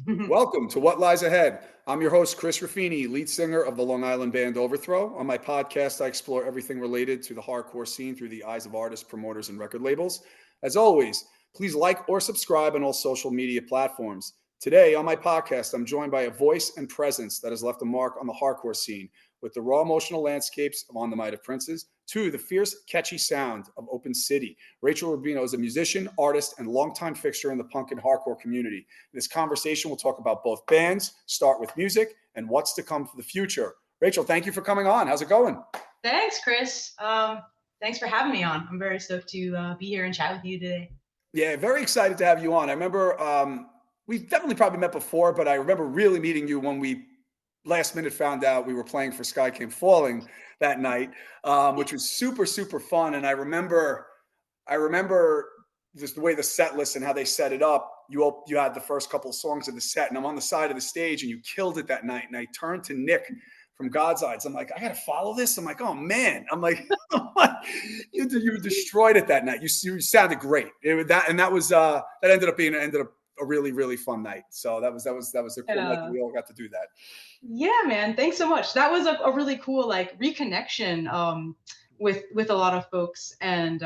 Welcome to What Lies Ahead. I'm your host, Chris Raffini, lead singer of the Long Island band Overthrow. On my podcast, I explore everything related to the hardcore scene through the eyes of artists, promoters, and record labels. As always, please like or subscribe on all social media platforms. Today on my podcast, I'm joined by a voice and presence that has left a mark on the hardcore scene, with the raw emotional landscapes of On the Might of Princes to the fierce, catchy sound of Open City. Rachel Rubino is a musician, artist, and longtime fixture in the punk and hardcore community. In this conversation, we'll talk about both bands, start with music, and what's to come for the future. Rachel, thank you for coming on. How's it going? Thanks, Chris. Thanks for having me on. I'm very stoked to be here and chat with you today. Yeah, very excited to have you on. I remember we've definitely probably met before, but I remember really meeting you when we last minute found out we were playing for Sky Came Falling that night, which was super, super fun. And I remember just the way the set list and how they set it up. You had the first couple of songs of the set, and I'm on the side of the stage, and you killed it that night. And I turned to Nick from God's Eyes. I'm like, I gotta follow this. I'm like, oh man. I'm like, you destroyed it that night. You sounded great. That ended up a really really fun night. So that was a cool night that Uh, we all got to do that. yeah, man. Thanks so much. That was a really cool like reconnection with a lot of folks, and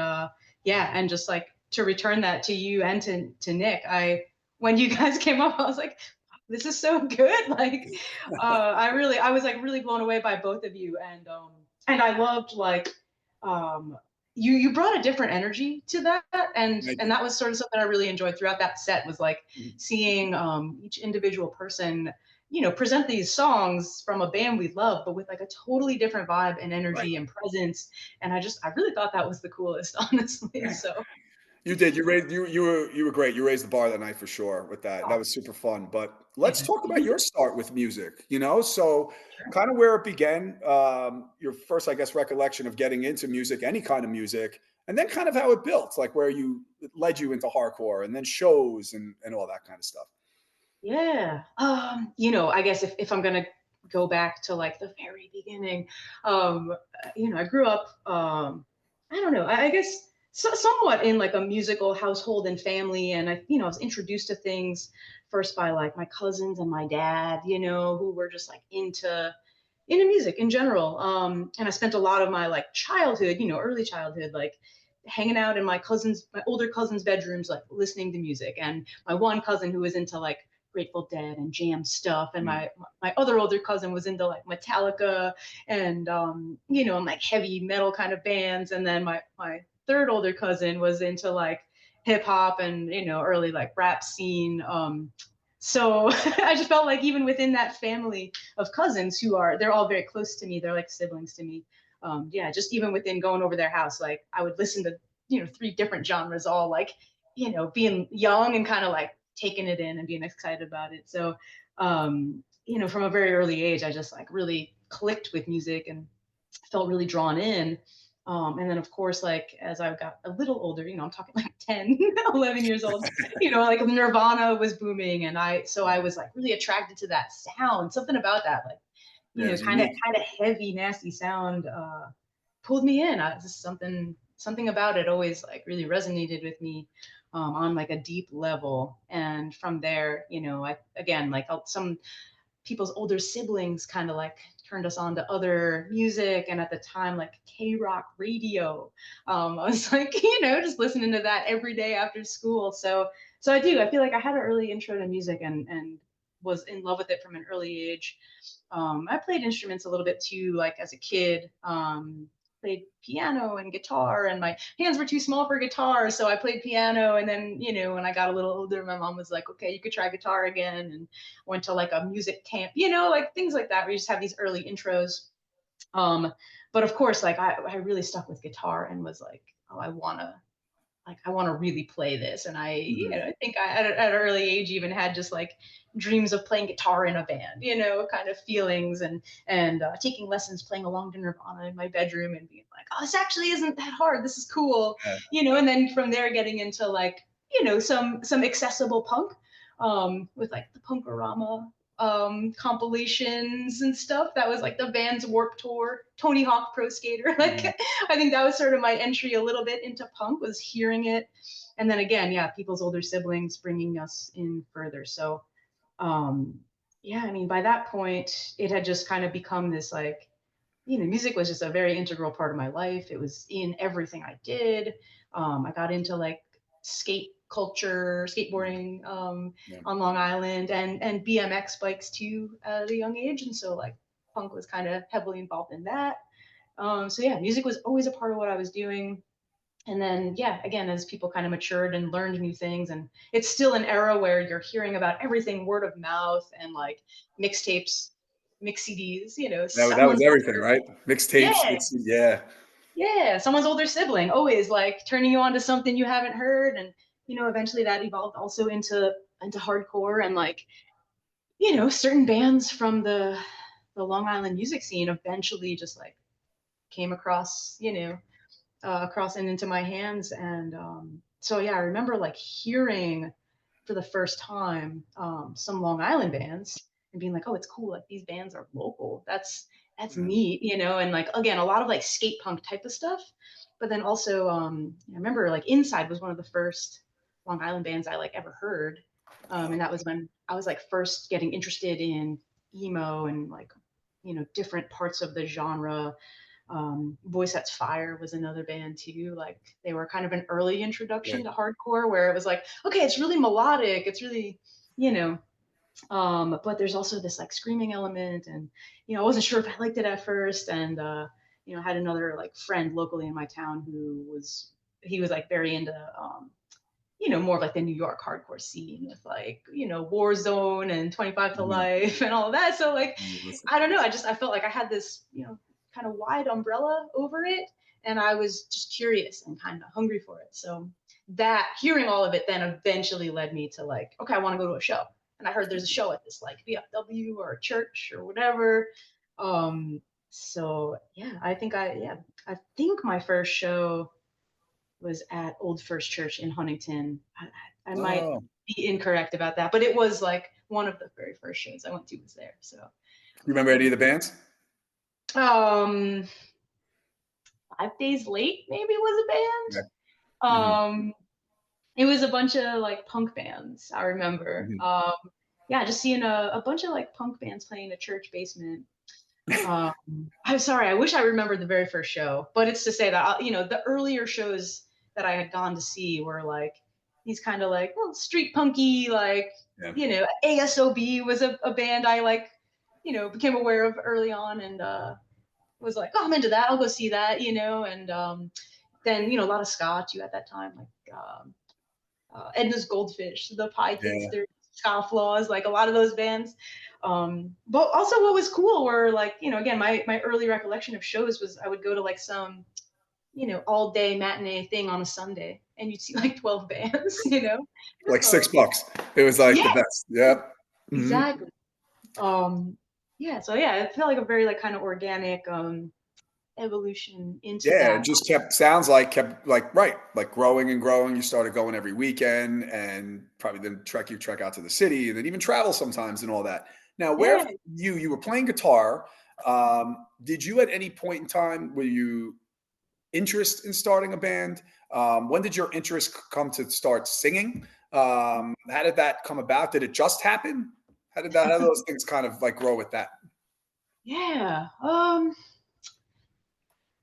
yeah, and just like to return that to you and to Nick. When you guys came up, I was like, this is so good. Like, I was like really blown away by both of you, and I loved like um you brought a different energy to that, Thank and you. that was sort of something I really enjoyed throughout that set, was like Mhm. seeing each individual person, present these songs from a band we love, but with like a totally different vibe and Right. energy and presence. And I really thought that was the coolest, honestly. So, You did. You were great. You raised the bar that night for sure with that. That oh, was super fun. But let's yeah, talk about your start with music. So sure. kind of where it began. Your first, I guess, recollection of getting into music, any kind of music, and then kind of how it built, like where it led you into hardcore, and then shows and all that kind of stuff. Yeah. I guess if I'm gonna go back to like the very beginning, I grew up, I don't know, I guess somewhat in like a musical household and family, and I was introduced to things first by like my cousins and my dad, who were just like into music in general. And I spent a lot of my like childhood, early childhood, like hanging out in my older cousins' bedrooms, like listening to music. And my one cousin who was into like Grateful Dead and jam stuff, and Mm. my other older cousin was into like Metallica and and like heavy metal kind of bands, and then my third older cousin was into like hip hop and early like rap scene. So I just felt like even within that family of cousins, they're all very close to me, they're like siblings to me. Yeah, just even within going over their house, like I would listen to three different genres, all like being young and kind of like taking it in and being excited about it. So, from a very early age, I just like really clicked with music and felt really drawn in. And then, of course, like as I got a little older, I'm talking like 10, 11 years old, like Nirvana was booming. And I was like really attracted to that sound, something about that, like, Yeah, it was kind of, unique. heavy, nasty sound, pulled me in. Just something about it always like really resonated with me, on like a deep level. And from there, I again like some people's older siblings kind of like turned us on to other music, and at the time like K-rock radio. I was like just listening to that every day after school. So I feel like I had an early intro to music, and was in love with it from an early age. I played instruments a little bit too, like as a kid. Played piano and guitar, and my hands were too small for guitar, so I played piano. And then, when I got a little older, my mom was like, "Okay, you could try guitar again," and went to like a music camp, like things like that. We just have these early intros. Um, but of course, like I really stuck with guitar and was like, "Oh, I want to really play this." And Mhm. I think at an early age even had just like dreams of playing guitar in a band, kind of feelings, and taking lessons, playing along to Nirvana in my bedroom, and being like, "Oh, this actually isn't that hard. This is cool," Yeah. And then from there getting into like some accessible punk, with like the Punkorama compilations and stuff. That was like the Vans Warp Tour, Tony Hawk Pro Skater. Like Mhm. I think that was sort of my entry a little bit into punk, was hearing it, and then again, yeah, people's older siblings bringing us in further. So um, yeah, I mean, by that point, it had just kind of become this like, music was just a very integral part of my life. It was in everything I did. I got into like skate culture, Mm, skateboarding yeah. on Long Island, and BMX bikes too at a young age. And so like punk was kind of heavily involved in that. So yeah, music was always a part of what I was doing. And then yeah, again, as people kind of matured and learned new things, and it's still an era where you're hearing about everything word of mouth and like mixtapes, mix CDs, That was someone's everything, older. right? Yeah, Mixtapes, yeah. yeah, someone's older sibling always like turning you on to something you haven't heard. And eventually that evolved also into hardcore. And like certain bands from the Long Island music scene eventually just like came across across and into my hands. And so yeah, I remember like hearing for the first time some Long Island bands and being like, oh, it's cool. Like these bands are local. That's Yeah. neat, and like again, a lot of like skate punk type of stuff. But then also, I remember like Inside was one of the first Long Island bands I like ever heard, and that was when I was like first getting interested in emo and like different parts of the genre. Voice That's Fire was another band too. Like they were kind of an early introduction Right. to hardcore where it was like, okay, it's really melodic. It's really, you know, but there's also this like screaming element. And, I wasn't sure if I liked it at first. And, I had another like friend locally in my town he was like very into, more of like the New York hardcore scene with like, Warzone and 25 to Yeah. Life and all of that. So like, Yeah, listen. I don't know. I felt like I had this, kind of wide umbrella over it. And I was just curious and kind of hungry for it. So that hearing all of it then eventually led me to like, okay, I want to go to a show. And I heard there's a show at this like VFW or a church or whatever. So yeah, I think my first show was at Old First Church in Huntington. I might Oh, be incorrect about that, but it was like one of the very first shows I went to was there. So, you remember any of the bands? um, 5 Days Late maybe was Yeah. a band. Hmm. It was a bunch of like punk bands. I remember. Hmm. Yeah, just seeing a bunch of like punk bands playing in a church basement. Um, I'm sorry, I wish I remembered the very first show, but it's to say that the earlier shows that I had gone to see were like these kind of like street punky, like Yeah. ASOB was a band I like, became aware of early on, and was like, oh, I'm into that. I'll go see that, and then a lot of Scotch you at that time, like Edna's Goldfish, the Pie Yeah. Taster, Scofflaws, like a lot of those bands. But also, what was cool were like, again, my early recollection of shows was I would go to like some, all day matinee thing on a Sunday, and you'd see like 12 bands, Like Um, $6. It was like the yeah, best. Yep. Hmm. exactly. Yeah, so yeah, it felt like a very like kind of organic evolution into Yeah, it that. just kept like right, like growing and growing. You started going every weekend and probably then trek out to the city and then even travel sometimes and all that. Now, where Yeah, you were playing guitar, did you at any point in time were you interest in starting a band? When did your interest come to start singing? How did that come about? Did it just happen? How did those things kind of like grow with that? yeah.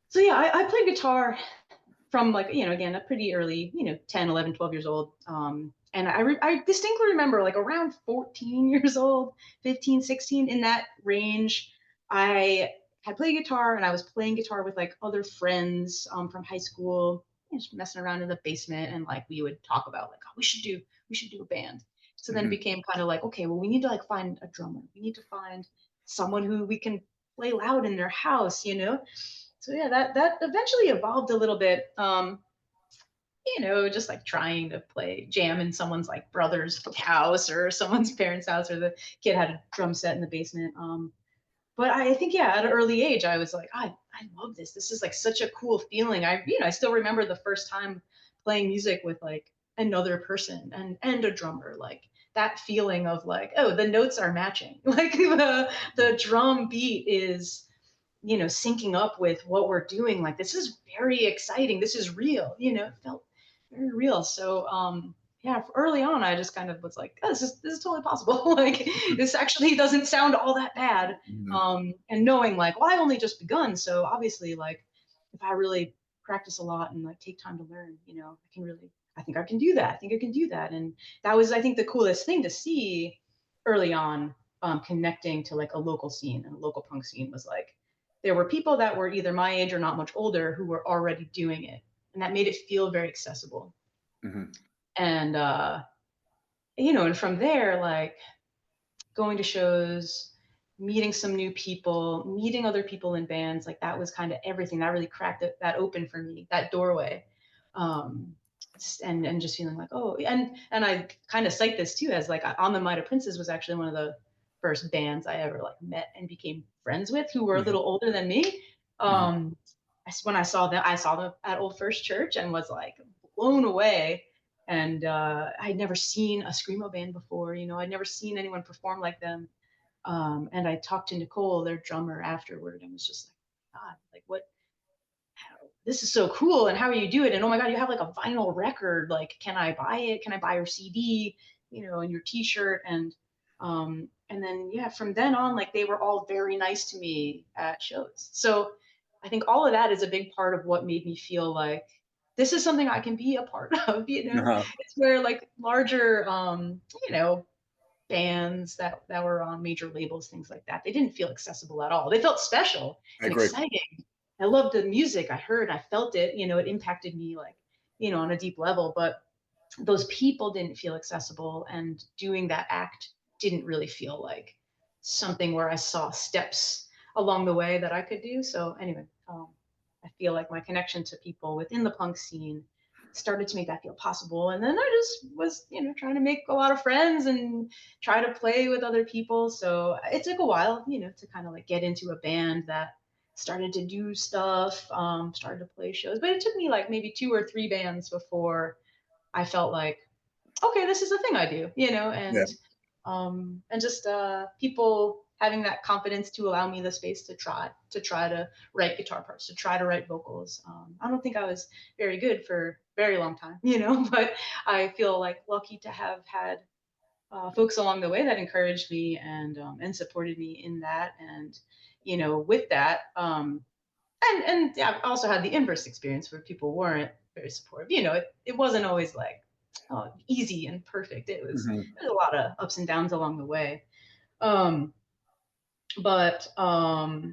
So yeah, I played guitar from like again a pretty early 10, 11, 12 years old. And I distinctly remember like around 14 years old, 15, 16, in that range, I had played guitar, and I was playing guitar with like other friends from high school, just messing around in the basement. And like we would talk about like, oh, we should do a band. So then it Mhm. became kind of like, okay, well, we need to like find a drummer, we need to find someone who we can play loud in their house. So yeah, that eventually evolved a little bit. Just like trying to play jam in someone's like brother's house or someone's parents' house, or the kid had a drum set in the basement. But I think yeah, at an early age, I was like, I love this. This is like such a cool feeling. I still remember the first time playing music with like another person and a drummer, like that feeling of like, oh, the notes are matching. Like the drum beat is syncing up with what we're doing. Like this is very exciting. This is real. It felt very real. So yeah, early on, I just kind of was like, oh, this is totally possible. Like, this actually doesn't sound all that bad. Mhm. And knowing like, well, I've only just begun, so obviously, like, if I really practice a lot and like take time to learn, I can really, I think I can do that. I think I can do that. And that was, I think, the coolest thing to see early on, connecting to like a local scene and a local punk scene was like, there were people that were either my age or not much older who were already doing it, and that made it feel very accessible. Mhm. And and from there, like, going to shows, meeting some new people, meeting other people in bands, like, that was kind of everything. That really cracked that open for me, that doorway. Um, and just feeling like, oh, and I kind of cite this too as like, On the Might of Princes was actually one of the first bands I ever like met and became friends with, who were a Mhm. little older than me. Mhm. Um, when I saw them at Old First Church and was like blown away. And I'd never seen a screamo band before. I'd never seen anyone perform like them. And I talked to Nicole, their drummer, afterward, and was just like, God, like, what? This is so cool. And how are you do it? And oh my God, you have like a vinyl record. Like, can I buy it? Can I buy your CD? And your T-shirt. And then yeah, from then on, like, they were all very nice to me at shows. So I think all of that is a big part of what made me feel like this is something I can be a part of. Uh-huh. It's where like larger, bands that were on major labels, things like that. They didn't feel accessible at all. They felt special I and agree. exciting. I loved the music. I heard, I felt it. It impacted me like, on a deep level. But those people didn't feel accessible, and doing that act didn't really feel like something where I saw steps along the way that I could do. So anyway, I feel like my connection to people within the punk scene started to make that feel possible. And then I just was, trying to make a lot of friends and try to play with other people. So it took a while, to kind of like get into a band that started to do stuff, started to play shows. But it took me like maybe two or three bands before I felt like, okay, this is a thing I do, Yeah. and just people having that confidence to allow me the space to try to write guitar parts, to try to write vocals. I don't think I was very good for a very long time, but I feel like lucky to have had folks along the way that encouraged me and supported me in that. And with that, and yeah, I've also had the inverse experience where people weren't very supportive. It wasn't always like, easy and perfect. Mhm. There's a lot of ups and downs along the way. Um, but I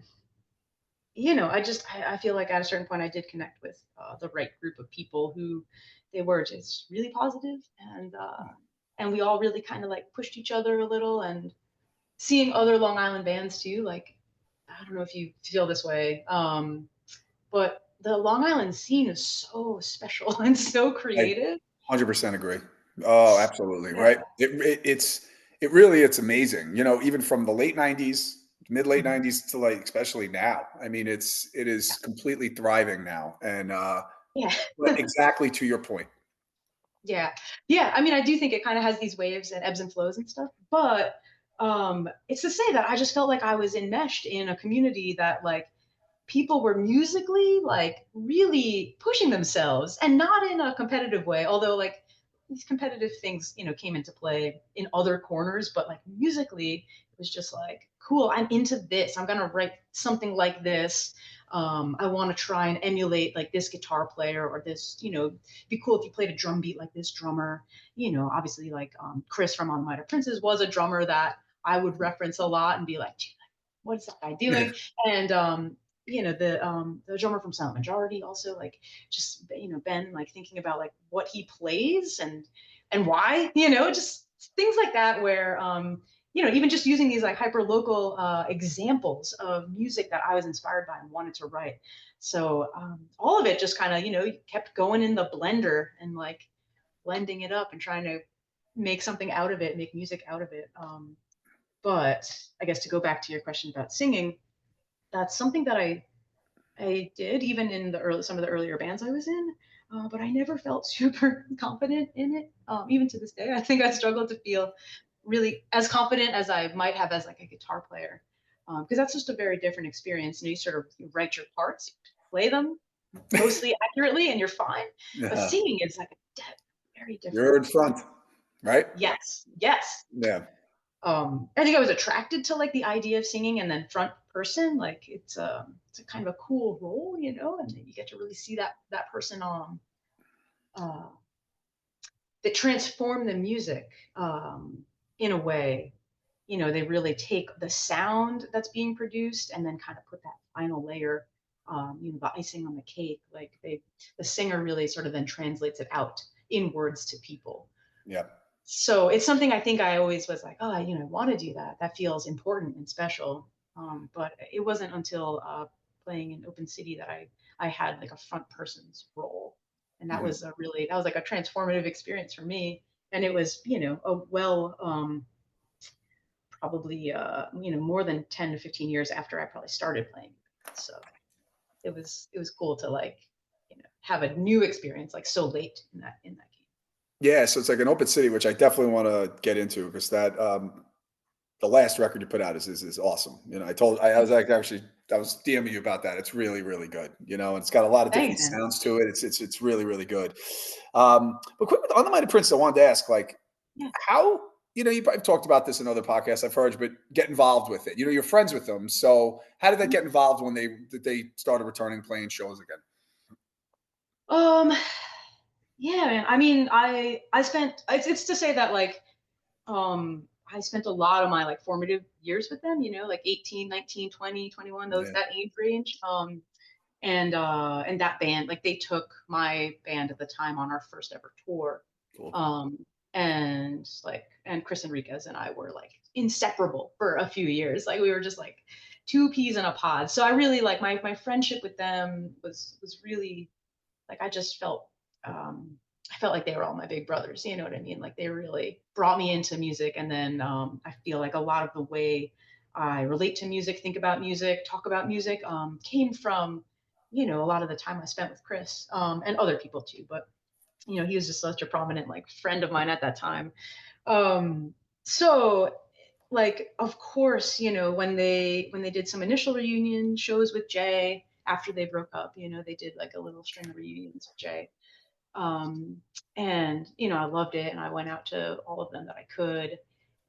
feel like at a certain point I did connect with the right group of people who they were just really positive, and we all really kind of like pushed each other a little. And seeing other Long Island bands too, like, I don't know if you feel this way, but the Long Island scene is so special and so I creative. 100% agree. Oh, absolutely, Yeah. right? It really it's amazing, even from the late '90s, mid late Mhm. '90s to, like, especially now. I mean, it is completely thriving now, and, Yeah. but exactly to your point. Yeah. Yeah. I mean, I do think it kind of has these waves and ebbs and flows and stuff, but it's to say that I just felt like I was enmeshed in a community that, like, people were musically like really pushing themselves, and not in a competitive way, although like these competitive things came into play in other corners. But like musically, it was just like, cool, I'm into this, I'm gonna write something like this. I want to try and emulate like this guitar player, or this, be cool if you played a drum beat like this drummer. Obviously, like, Chris from On Minor Princes was a drummer that I would reference a lot and be like, what is that guy doing? And the drummer from Silent Majority also, like, just Ben, like, thinking about like what he plays and why, just things like that, where even just using these like hyper local examples of music that I was inspired by and wanted to write. So all of it just kind of kept going in the blender and like blending it up and trying to make something out of it, make music out of it. But I guess to go back to your question about singing, that's something that I did even in some of the earlier bands I was in, but I never felt super confident in it. Even to this day, I think I struggle to feel really as confident as I might have as like a guitar player, because that's just a very different experience. You sort of write your parts, play them mostly accurately, and you're fine. But Yeah. singing is like a very You're different. in front, right? Yes, yes. Yeah. I think I was attracted to like the idea of singing and then front person. Like it's a kind of a cool role, you know, and you get to really see that person uh, that transform the music in a way. You know, they really take the sound that's being produced and then kind of put that final layer, you know, the icing on the cake. Like the singer really sort of then translates it out in words to people. Yeah. So it's something I think I always was like, oh, you know, I want to do that. That feels important and special. But it wasn't until playing in Open City that I had like a front person's role, and that Mhm. was that was like a transformative experience for me. And it was, you know, a well, probably you know, more than 10 to 15 years after I probably started playing. So it was cool to like, you know, have a new experience like so late in that game. Yeah, so it's like an Open City, which I definitely wanna get into because that, the last record you put out is awesome. You know, I was like actually I was DMing you about that. It's really, really good, you know, and it's got a lot of different Thanks, man. sounds to it. It's really, really good. But quick on the Mighty Prince, I wanted to ask, like, Yeah. how you know, you probably talked about this in other podcasts I've heard, but get involved with it. You know, you're friends with them. So how did that get involved when they started returning playing shows again? Um, yeah, man. I mean, I spent it's to say that like I spent a lot of my like formative years with them, you know, like 18, 19, 20, 21, those Yeah, that age range. And that band, like they took my band at the time on our first ever tour. cool. Um and Chris Enriquez and I were like inseparable for a few years. Like we were just like two peas in a pod. So I really like my friendship with them was really like I felt like they were all my big brothers. You know what I mean? Like they really brought me into music, and then I feel like a lot of the way I relate to music, think about music, talk about music, came from, you know, a lot of the time I spent with Chris, and other people too. But you know, he was just such a prominent like friend of mine at that time. Um, so like of course, you know, when they did some initial reunion shows with Jay after they broke up, you know, they did like a little string of reunions with Jay. um, and you know, I loved it, and I went out to all of them that I could,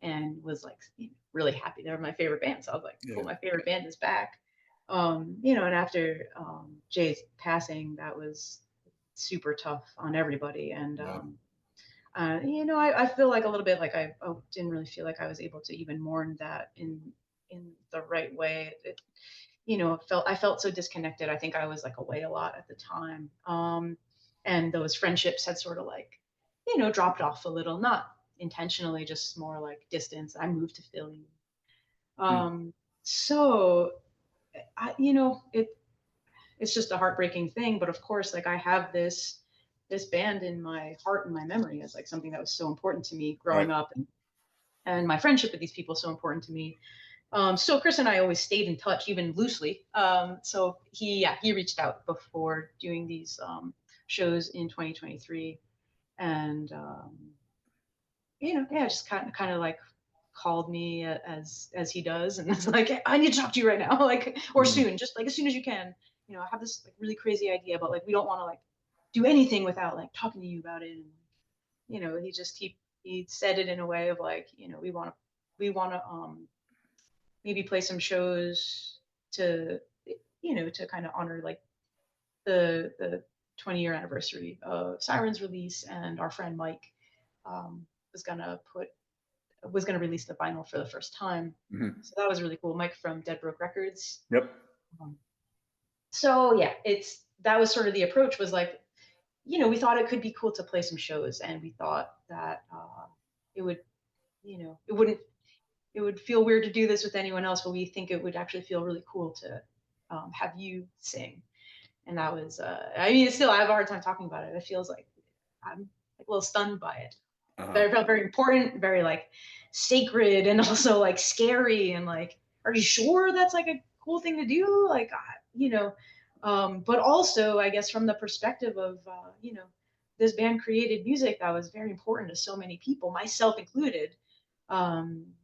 and was like, you know, really happy. They were my favorite band, so I was like, cool, Yeah, my favorite band is back. You know, and after Jay's passing, that was super tough on everybody, and yeah, you know, I feel like a little bit like I didn't really feel like I was able to even mourn that in the right way. You know, I felt so disconnected. I think I was like away a lot at the time. And those friendships had sort of like, you know, dropped off a little, not intentionally, just more like distance. I moved to Philly. mm, Um, so you know, it's just a heartbreaking thing. But of course, like I have this band in my heart and my memory as like something that was so important to me right. growing up, and my friendship with these people so important to me. So Chris and I always stayed in touch, even loosely. So he reached out before doing these shows in 2023, and you know, yeah, just kind of like called me as he does, and it's like, "Hey, I need to talk to you right now, like, or Mhm. soon, just like as soon as you can. You know, I have this like really crazy idea, but like we don't want to like do anything without like talking to you about it." And you know, he said it in a way of like, you know, we want to maybe play some shows to, you know, to kind of honor like the 20-year anniversary of Siren's release, and our friend Mike um, was gonna put was gonna release the vinyl for the first time. Mhm. So that was really cool. Mike from Dead Broke Records. Yep. Um, so yeah, it's that was sort of the approach, was like, you know, we thought it could be cool to play some shows, and we thought that it would, you know, it would feel weird to do this with anyone else, but we think it would actually feel really cool to have you sing. And that was, I mean, still, I have a hard time talking about it. It feels like I'm like a little stunned by it. Uh-huh. But it felt very important, very like sacred, and also like scary, and like, are you sure that's like a cool thing to do? Like, you know, but also, I guess, from the perspective of, you know, this band created music that was very important to so many people, myself included.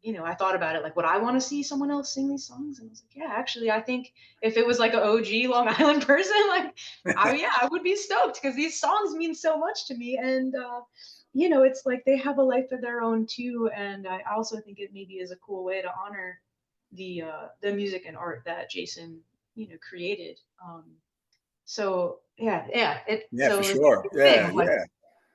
You know, I thought about it like, would I want to see someone else sing these songs? And I was like, yeah, actually, I think if it was like an OG Long Island person, like, yeah, I would be stoked because these songs mean so much to me. And it's like they have a life of their own too, and I also think it maybe is a cool way to honor the music and art that Jason, created. So yeah, yeah. Yeah, for So it's sure. a thing Yeah, of like, yeah.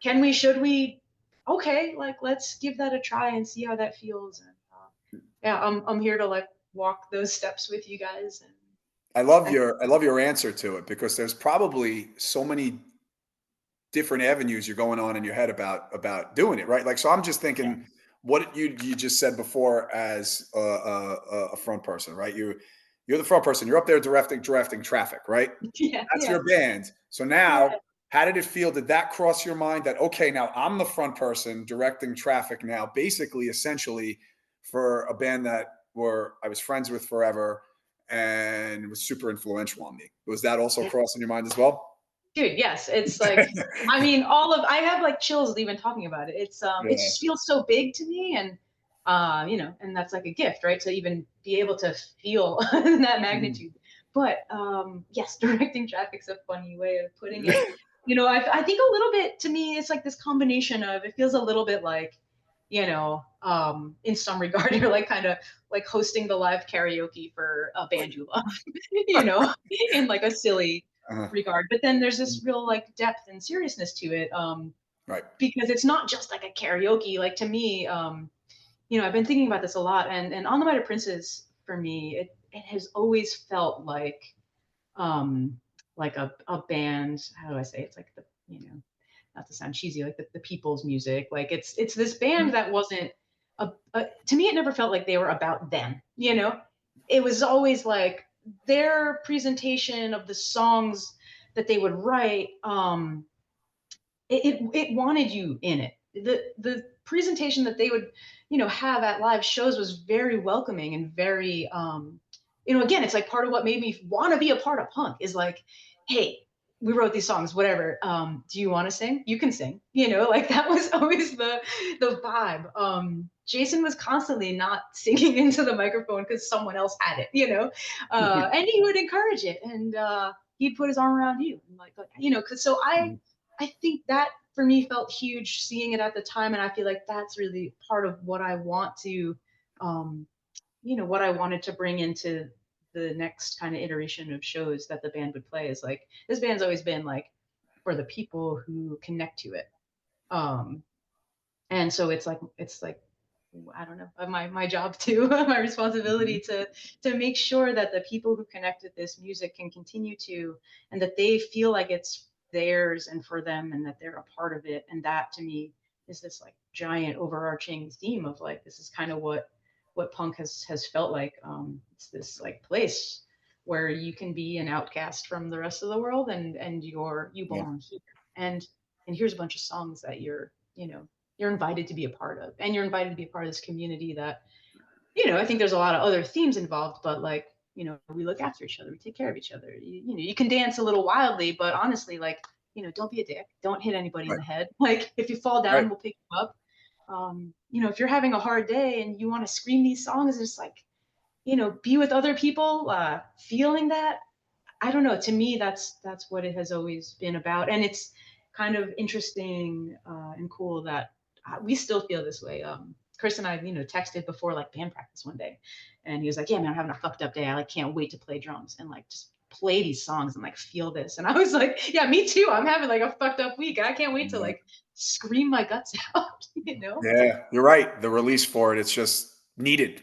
can we, should we? Okay, like let's give that a try and see how that feels. And yeah, I'm here to like walk those steps with you guys. And I love your answer to it because there's probably so many different avenues you're going on in your head about doing it, right? Like, so I'm just yeah, thinking what you just said before as a front person, right? You're the front person. You're up there directing traffic, right? yeah, That's yeah, your band. So now, yeah. how did it feel? Did that cross your mind that okay, now I'm the front person directing traffic now, basically, essentially, for a band that were I was friends with forever and was super influential on me. Was that also crossing your mind as well? Dude, yes, it's like, I mean, I have like chills even talking about it. It Yeah. just feels so big to me, and and that's like a gift, right? To even be able to feel that Mhm. magnitude. But yes, directing traffic's a funny way of putting it. I think a little bit to me, it's like this combination of, it feels a little bit like, in some regard, you're like kind of like hosting the live karaoke for a band you love, in like a silly Uh-huh. regard. But then there's this real like depth and seriousness to it, Right. because it's not just like a karaoke. Like to me, I've been thinking about this a lot, and On the Mighty Princes for me, it has always felt like a band. How do I say? It's like not to sound cheesy, like the people's music. Like it's this band that wasn't to me. It never felt like they were about them. It was always like their presentation of the songs that they would write. It wanted you in it. The presentation that they would have at live shows was very welcoming and very again, it's like part of what made me want to be a part of punk is like, hey, we wrote these songs, whatever, do you want to sing? You can sing. Like that was always the vibe. Jason was constantly not singing into the microphone because someone else had it, and he would encourage it, and he'd put his arm around you and because so I think that for me felt huge seeing it at the time, and I feel like that's really part of what I want to, um, what I wanted to bring into the next kind of iteration of shows that the band would play is like this band's always been like for the people who connect to it, um, and so it's like I don't know, my job too, my responsibility Mhm. to make sure that the people who connect with this music can continue to, and that they feel like it's theirs and for them, and that they're a part of it. And that to me is this like giant overarching theme of like this is kind of what punk has felt like. It's this like place where you can be an outcast from the rest of the world, and you Yeah. belong here. And here's a bunch of songs that you're invited to be a part of, and you're invited to be a part of this community that I think there's a lot of other themes involved, but like we look after each other, we take care of each other. You can dance a little wildly, but honestly, like don't be a dick, don't hit anybody in Right. the head. Like if you fall Right. down, we'll pick you up. If you're having a hard day and you want to scream these songs, just like be with other people, feeling that. I don't know. To me, that's what it has always been about, and it's kind of interesting and cool that we still feel this way. Chris and I, texted before like band practice one day, and he was like, "Yeah, man, I'm having a fucked up day. I like can't wait to play drums and like just play these songs and like feel this." And I was like, "Yeah, me too. I'm having like a fucked up week. I can't wait to Yeah. like scream my guts out." Yeah, you're right. The release for it, it's just needed,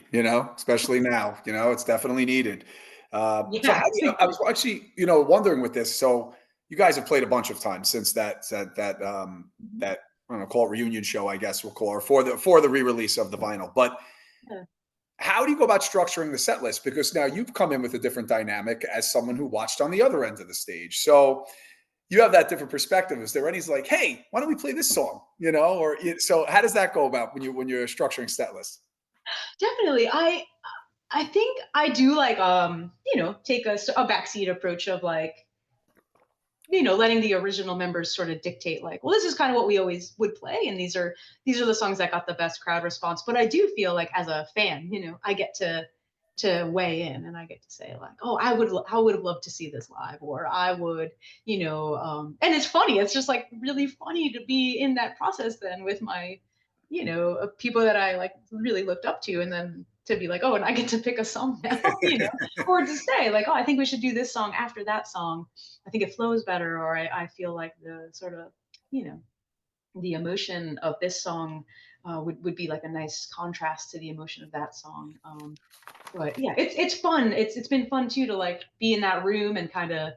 especially now, it's definitely needed. So how Yeah. do I was actually, wondering with this. So you guys have played a bunch of times since that I don't know, call it reunion show, I guess we'll call it, or for the re-release of the vinyl. But Yeah. how do you go about structuring the set list? Because now you've come in with a different dynamic as someone who watched on the other end of the stage. So you have that different perspective. Is there any's like, hey, why don't we play this song? So how does that go about when you're structuring set lists? Definitely. I think I do like take a backseat approach of like letting the original members sort of dictate like, well, this is kind of what we always would play, and these are the songs that got the best crowd response. But I do feel like as a fan, I get to weigh in, and I get to say like, oh, I would have loved to see this live, or I would, and it's funny. It's just like really funny to be in that process then with my, people that I like really looked up to, and then to be like, oh, and I get to pick a song now, or to say like, oh, I think we should do this song after that song. I think it flows better, or I feel like the sort of, you know, the emotion of this song would be like a nice contrast to the emotion of that song. But yeah, it's fun. It's been fun too to like be in that room and kind of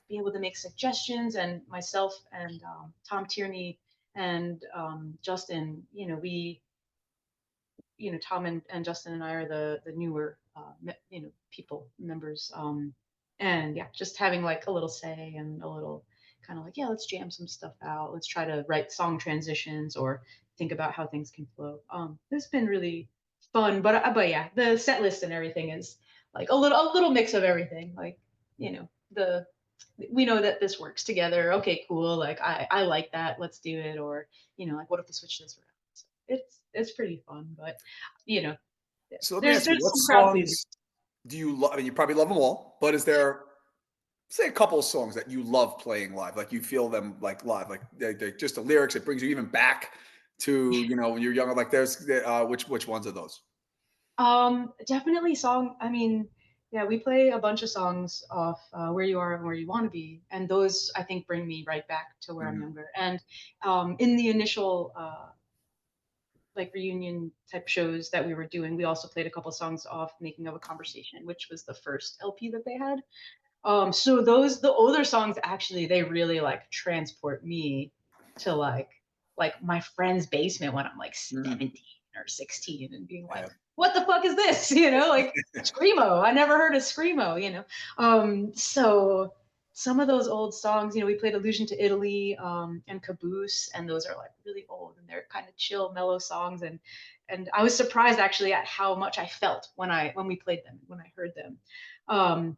be able to make suggestions. And myself and Tom Tierney and Justin, Tom and Justin and I are the newer, people members. And yeah, just having like a little say and a little kind of like, yeah, let's jam some stuff out. Let's try to write song transitions or think about how things can flow. It's been really fun, but yeah, the set list and everything is like a little mix of everything. Like, the we know that this works together. Okay, cool. Like I like that. Let's do it. Or like what if we switch this around? So it's pretty fun, but you know, So let me there's ask you, there's what some crowd pleasers. songs do you love? I mean, you probably love them all, but is there, say, a couple of songs that you love playing live? Like you feel them like live, like just the lyrics, it brings you even back to, when you're younger. Like which ones are those? Definitely song. I mean, yeah, we play a bunch of songs off "Where You Are and Where You Want to Be," and those I think bring me right back to where I'm Mhm. younger. And in the initial like reunion type shows that we were doing, we also played a couple songs off "Making of a Conversation," which was the first LP that they had. So the older songs actually they really like transport me to like my friend's basement when I'm like Mhm. 17 or 16 and being like, Yeah. what the fuck is this? Like Screamo. I never heard of Screamo. So some of those old songs, we played Allusion to Italy, and Caboose, and those are like really old and they're kind of chill, mellow songs. And I was surprised actually at how much I felt when we played them, when I heard them.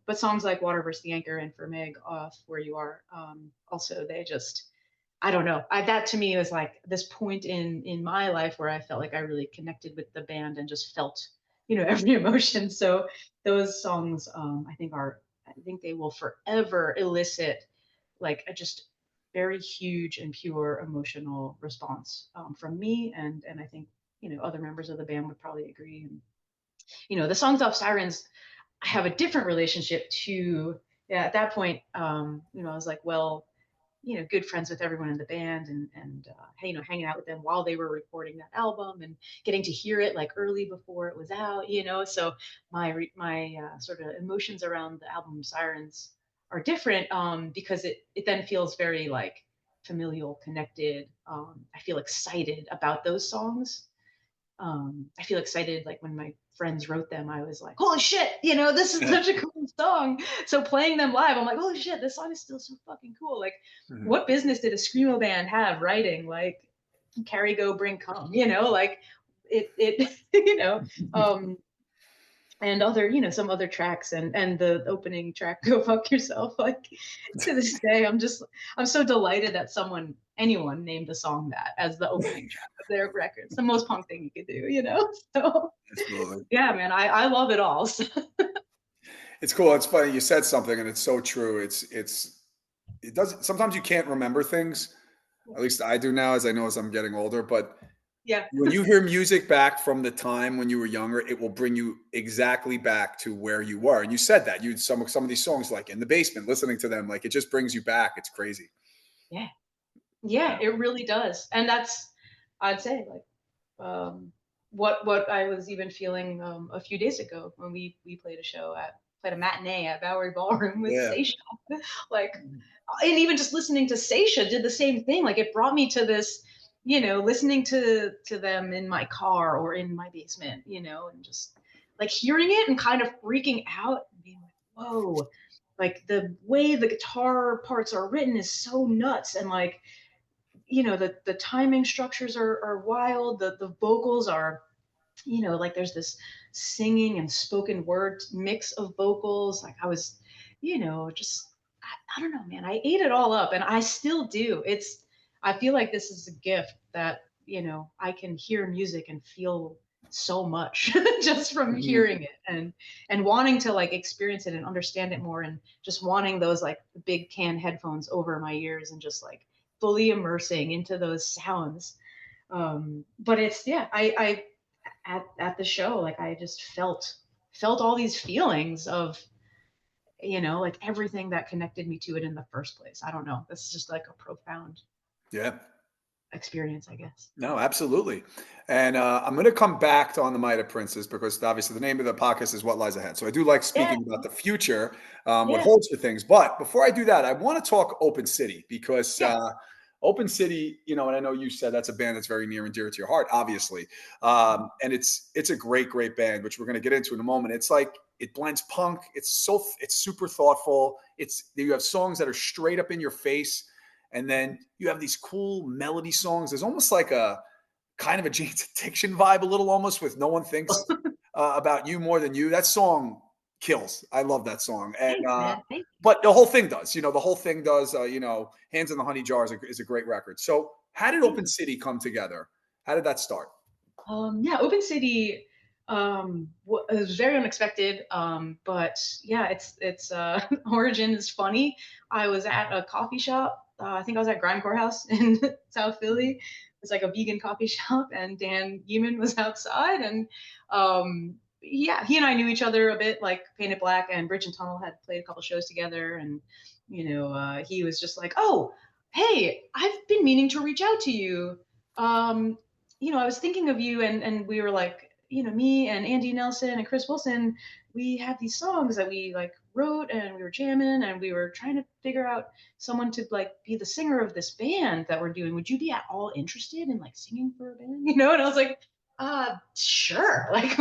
But songs like Water versus the Anchor and For Meg off Where You Are, also they just, I don't know. That to me was like this point in my life where I felt like I really connected with the band and just felt, every emotion. So those songs, I think they will forever elicit like a just very huge and pure emotional response from me, and I think other members of the band would probably agree. And the songs off Sirens I have a different relationship to. Yeah, at that point, I was like, well, good friends with everyone in the band, and hanging out with them while they were recording that album and getting to hear it like early before it was out. So my sort of emotions around the album Sirens are different, because it then feels very like familial, connected. I feel excited about those songs. I feel excited like when my friends wrote them, I was like, holy shit, this is such a cool song. So playing them live, I'm like, holy shit, this song is still so fucking cool. Like, Mhm. what business did a screamo band have writing like "Carry Go Bring Come"? Like it, um, and other, some other tracks, and the opening track "Go Fuck Yourself." Like to this day, I'm so delighted that anyone named a song that as the opening track of their record. It's the most punk thing you could do. So Absolutely. yeah, man, I love it all. So, It's cool. It's funny. You said something and it's so true. It doesn't, sometimes you can't remember things. At least I do now as I know as I'm getting older. But yeah, when you hear music back from the time when you were younger, it will bring you exactly back to where you were. And you said that you some of these songs like in the basement, listening to them, like it just brings you back. It's crazy. yeah, yeah, Yeah. it really does. And that's, I'd say, like, what I was even feeling a few days ago when we played a matinee at Bowery Ballroom with Yeah. Seisha. Like, and even just listening to Seisha did the same thing. Like, it brought me to this, listening to them in my car or in my basement, and just like hearing it and kind of freaking out and being like, whoa, like the way the guitar parts are written is so nuts. And like, the timing structures are wild. The vocals are, like there's this singing and spoken word mix of vocals. Like I was, just I don't know, man. I ate it all up, and I still do. I feel like this is a gift that I can hear music and feel so much just from Mhm. hearing it, and wanting to like experience it and understand it more, and just wanting those like big can headphones over my ears and just like fully immersing into those sounds. But it's yeah, I at the show, like I just felt all these feelings of, like everything that connected me to it in the first place. I don't know. This is just like a profound Yeah. experience, I guess. No, absolutely. And I'm going to come back to On the Might of Princes because obviously the name of the podcast is What Lies Ahead. So I do like Yeah, speaking about the future, what yeah, holds for things. But before I do that, I want to talk Open City because yeah. Open City, and I know you said that's a band that's very near and dear to your heart, obviously. And it's a great, great band, which we're going to get into in a moment. It's like it blends punk. It's super thoughtful. You have songs that are straight up in your face, and then you have these cool melody songs. There's almost like a kind of a Jane's Addiction vibe, a little almost with No One Thinks About You More Than You. That song kills. I love that song. And, Thanks, man. Thank but the whole thing does, the whole thing does, Hands in the Honey Jar is a great record. So how did you. Open City come together? How did that start? Yeah, Open City it was very unexpected, but yeah, its origin is funny. I was at a coffee shop. I think I was at Grindcore House in South Philly. It's like a vegan coffee shop, and Dan Yeaman was outside, and yeah, he and I knew each other a bit, like Painted Black and Bridge and Tunnel had played a couple shows together, and he was just like, "Oh, hey, I've been meaning to reach out to you. Um, I was thinking of you, and we were like, me and Andy Nelson and Chris Wilson, we have these songs that we like wrote, and we were jamming, and we were trying to figure out someone to like be the singer of this band that we're doing. Would you be at all interested in like singing for a band?" And I was like, sure. Like,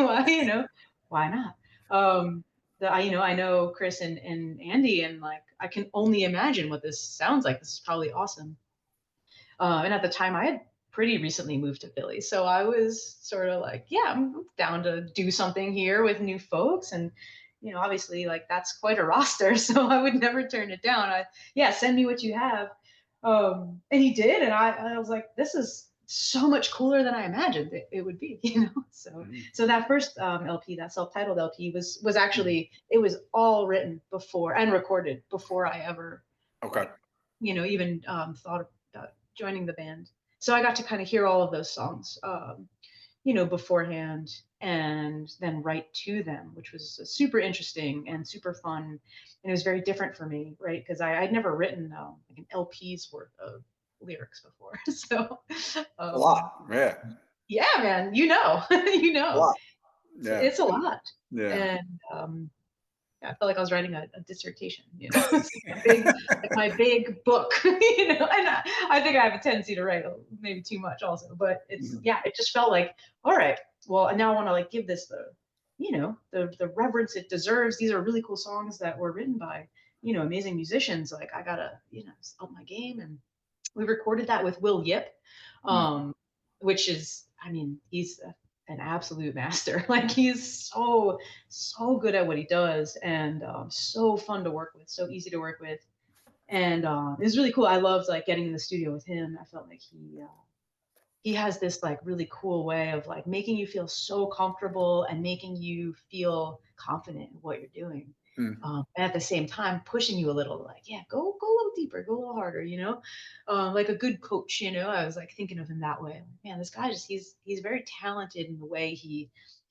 why not? I know Chris and Andy, and like I can only imagine what this sounds like. This is probably awesome. And at the time, I had pretty recently moved to Philly. So I was sort of like, yeah, I'm down to do something here with new folks. And, obviously, like that's quite a roster. So I would never turn it down. Yeah, send me what you have. And he did. And I was like, this is so much cooler than I imagined it would be, So, Mhm. so that first LP, that self-titled LP was actually, it was all written before and recorded before I ever Okay. like, even thought about joining the band. So I got to kind of hear all of those songs, beforehand, and then write to them, which was super interesting and super fun. And it was very different for me, right? Because I'd never written like an LP's worth of lyrics before. So, A lot. Yeah. yeah, man, you A know, lot. it's, Yeah. it's a lot. Yeah. And I felt like I was writing a dissertation, it's like my big book, and I think I have a tendency to write maybe too much also, but Mhm. yeah, it just felt like, all right, well, now I want to like give this the reverence it deserves. These are really cool songs that were written by, amazing musicians. Like I gotta, up my game. And we recorded that with Will Yip, Mm. um, which is, I mean, he's an absolute master. Like he's so good at what he does, and so fun to work with, so easy to work with, and it was really cool. I loved like getting in the studio with him. I felt like he has this like really cool way of like making you feel so comfortable and making you feel confident in what you're doing. Mm. And at the same time, pushing you a little, like, yeah, go a little deeper, go a little harder, like a good coach. I was like thinking of him that way. Like, man, this guy he's very talented in the way he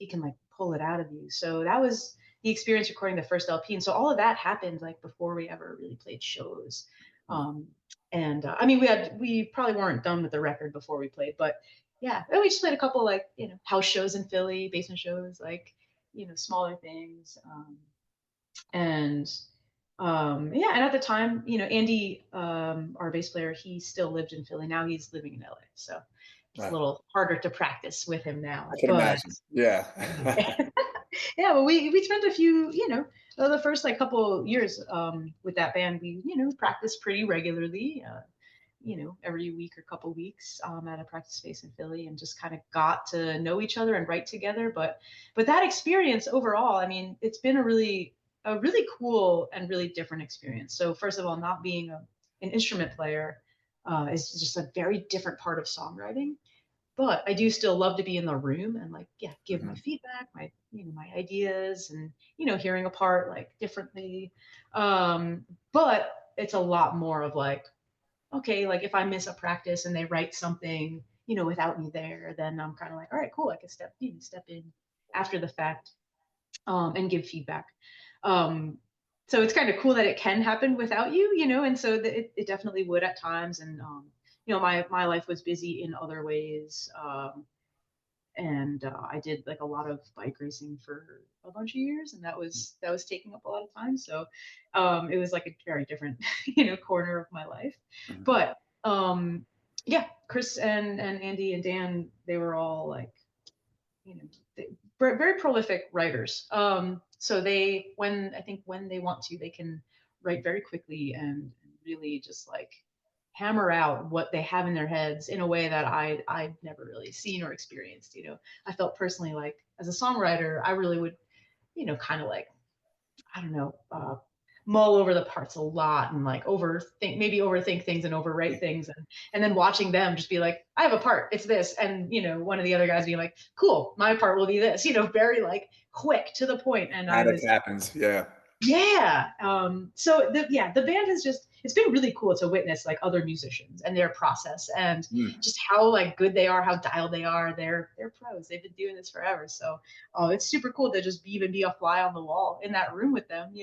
can like pull it out of you. So that was the experience recording the first LP, and so all of that happened like before we ever really played shows. Mm. Um, and I mean, we probably weren't done with the record before we played, but yeah, and we just played a couple like house shows in Philly, basement shows, like smaller things, and yeah, and at the time, Andy, our bass player, he still lived in Philly. Now he's living in LA, so it's a Right. little harder to practice with him I now. can But imagine. Yeah. yeah, well, we spent a few, the first like couple years with that band. We practiced pretty regularly. Every week or couple weeks at a practice space in Philly, and just kind of got to know each other and write together. But that experience overall, I mean, it's been a really cool and really different experience. So first of all, not being an instrument player is just a very different part of songwriting. but I do still love to be in the room and like, yeah, give my Mhm. feedback, my, my ideas and, hearing a part like differently. But it's a lot more of like, okay, like if I miss a practice and they write something, without me there, then I'm kind of like, all right, cool. I can step in after the fact, and give feedback. Um, so it's kind of cool that it can happen without you, and so it definitely would at times. And, my life was busy in other ways. And I did like a lot of bike racing for a bunch of years, and that was taking up a lot of time. So it was like a very different, corner of my life. Mhm. But yeah, Chris and Andy and Dan, they were all like, you know, they, very prolific writers. So they, when I think when they want to, they can write very quickly and really just like hammer out what they have in their heads in a way that I'd never really seen or experienced. I felt personally like as a songwriter, I really would, kind of like, I don't know, mull over the parts a lot and like overthink things and overwrite things, and then watching them just be like, I have a part, it's this, and one of the other guys being like, cool, my part will be this, very like quick to the point, and I Panic was happens. Yeah. yeah. So the band has just, it's been really cool to witness like other musicians and their process and Mm. just how like good they are, how dialed they are. They're pros. They've been doing this forever. So it's super cool to just be a fly on the wall in that room with them.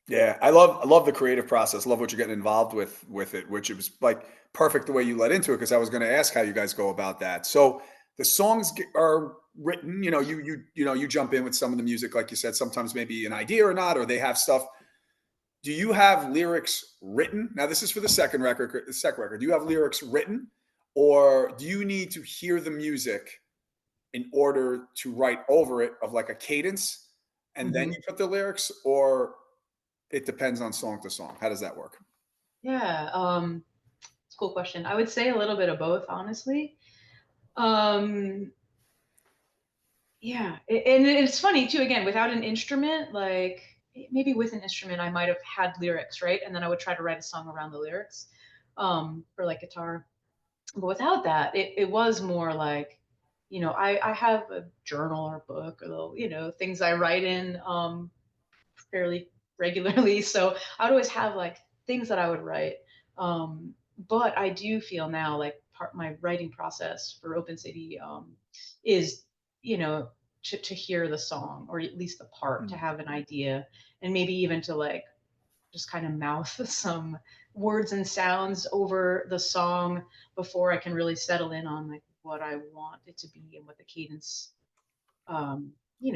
Yeah, I love the creative process. Love what you're getting involved with it, which it was like perfect the way you led into it because I was going to ask how you guys go about that. So the songs are written. You jump in with some of the music, like you said. Sometimes maybe an idea or not, or they have stuff. Do you have lyrics written? Now this is for the second record. The second record. Do you have lyrics written, or do you need to hear the music in order to write over it of like a cadence, and then Hmm. you put the lyrics, or it depends on song to song. How does that work? Yeah. It's a cool question. I would say a little bit of both, honestly. Um, yeah, and it's funny too. Again, without an instrument, like maybe with an instrument, I might have had lyrics, right? And then I would try to write a song around the lyrics, for like guitar. But without that, it was more like, I have a journal or book or little, things I write in, fairly regularly. So I would always have like things that I would write. Um, but I do feel now like part my writing process for Open City, is, you know, to hear the song or at least the part, to Mm. have an idea, and maybe even to like just kind of mouth some words and sounds over the song before I can really settle in on like what I want it to be and what the cadence, um,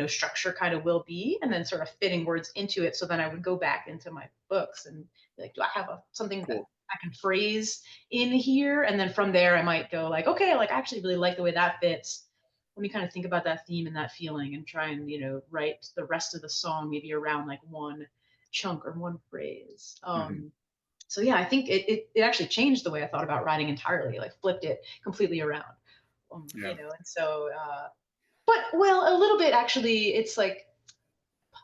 structure kind of will be, and then sort of fitting words into it. So then I would go back into my books and be like, do I have something that Cool. I can phrase in here? And then from there, I might go like, okay, like I actually really like the way that fits. Let me kind of think about that theme and that feeling and try and, write the rest of the song maybe around like one chunk or one phrase. Mhm. So yeah, I think it actually changed the way I thought about writing entirely, like flipped it completely around. Yeah. And so, but well, a little bit actually. It's like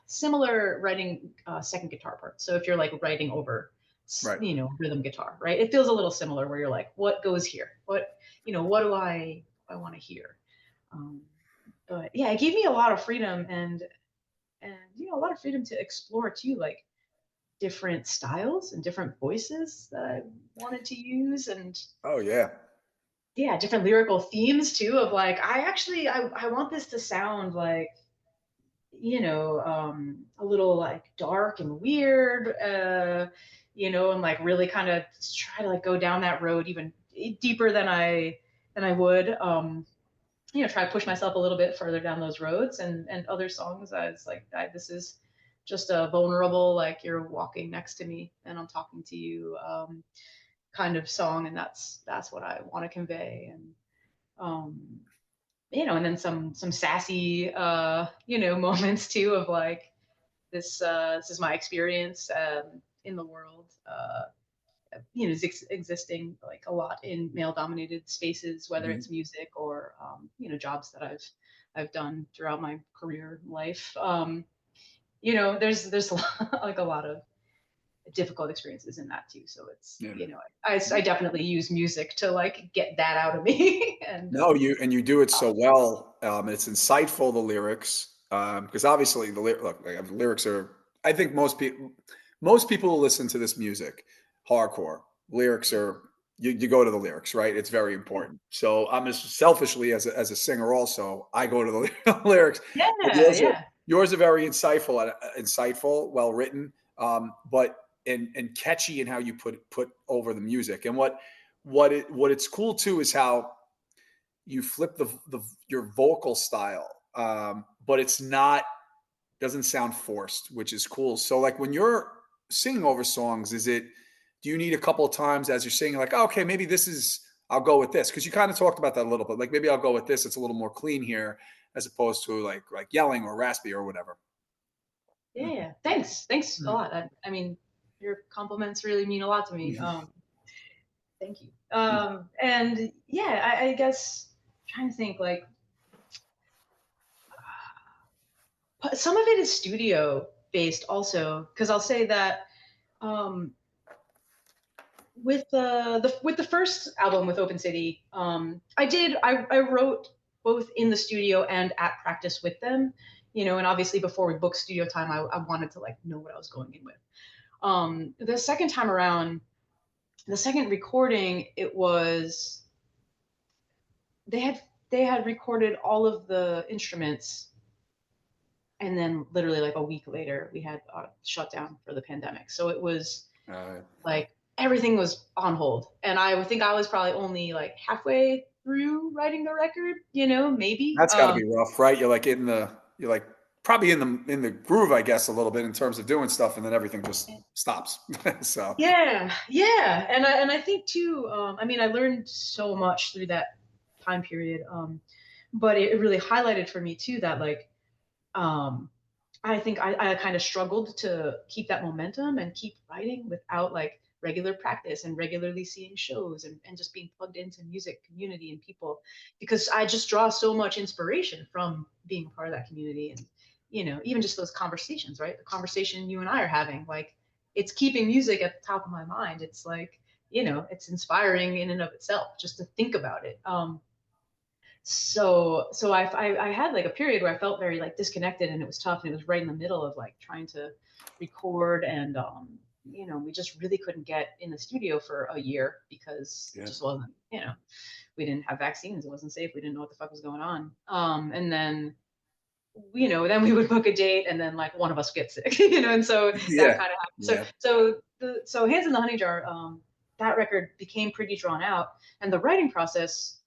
similar writing, second guitar parts. So if you're like writing over, Right. rhythm guitar, right? It feels a little similar where you're like, what goes here? What do I want to hear? Um, but yeah, it gave me a lot of freedom and a lot of freedom to explore too, like different styles and different voices that I wanted to use, and Oh yeah. yeah, different lyrical themes too. Of like, I want this to sound like, a little like dark and weird, and like really kind of try to like go down that road even deeper than I would, try to push myself a little bit further down those roads. And other songs, I was like, this is just a vulnerable, like you're walking next to me and I'm talking to you, kind of song, and that's what I want to convey. And um, and then some sassy, moments too of like, this is my experience, in the world, existing like a lot in male dominated spaces, whether Mhm. it's music or, jobs that I've done throughout my career life. There's like a lot of difficult experiences in that too. So it's, Yeah. I definitely use music to like get that out of me. And No, you do it so well. It's insightful, the lyrics, because obviously look, like, the lyrics are. I think most people who listen to this music, hardcore lyrics are. You go to the lyrics, right? It's very yeah, important. So I'm as selfishly as a singer, also I go to the lyrics. But yeah, yeah, yours are very insightful, well written, but and catchy in how you put over the music. And what it's cool too is how you flip your vocal style, but it's not doesn't sound forced, which is cool. So like when you're singing over songs, do you need a couple of times as you're singing, like, oh, okay, maybe this is I'll go with this, because you kind of talked about that a little bit, like maybe I'll go with this. It's a little more clean here as opposed to like yelling or raspy or whatever. yeah, Mhm. yeah. Thanks a Mhm. lot. I mean, your compliments really mean a lot to me. Mhm. Thank you. And yeah, I guess trying to think like some of it is studio based also, because I'll say that um, with the first album with Open City, I wrote both in the studio and at practice with them, and obviously before we booked studio time, I wanted to like know what I was going in with. The second time around, the second recording, it was they had they had recorded all of the instruments, and then literally like a week later we had a shutdown for the pandemic, so it was Uh, like everything was on hold, and I would think I was probably only like halfway through writing the record, maybe. that's got to be rough, right? You're like probably in the groove, I guess, a little bit in terms of doing stuff, and then everything just stops. So Yeah, yeah, and I think too. I mean, I learned so much through that time period, but it really highlighted for me too that like um, I think I kind of struggled to keep that momentum and keep writing without like regular practice and regularly seeing shows and just being plugged into music community and people, because I just draw so much inspiration from being part of that community. And even just those conversations, right? The conversation you and I are having, like, it's keeping music at the top of my mind. It's like, it's inspiring in and of itself just to think about it. So I had like a period where I felt very like disconnected, and it was tough, and it was right in the middle of like trying to record, and we just really couldn't get in the studio for a year because it yeah, just wasn't, we didn't have vaccines, it wasn't safe, we didn't know what the fuck was going on. And then then we would book a date, and then like one of us gets sick, and so that yeah, kind of happened. So yeah. Hands in the Honey Jar, that record became pretty drawn out, and the writing process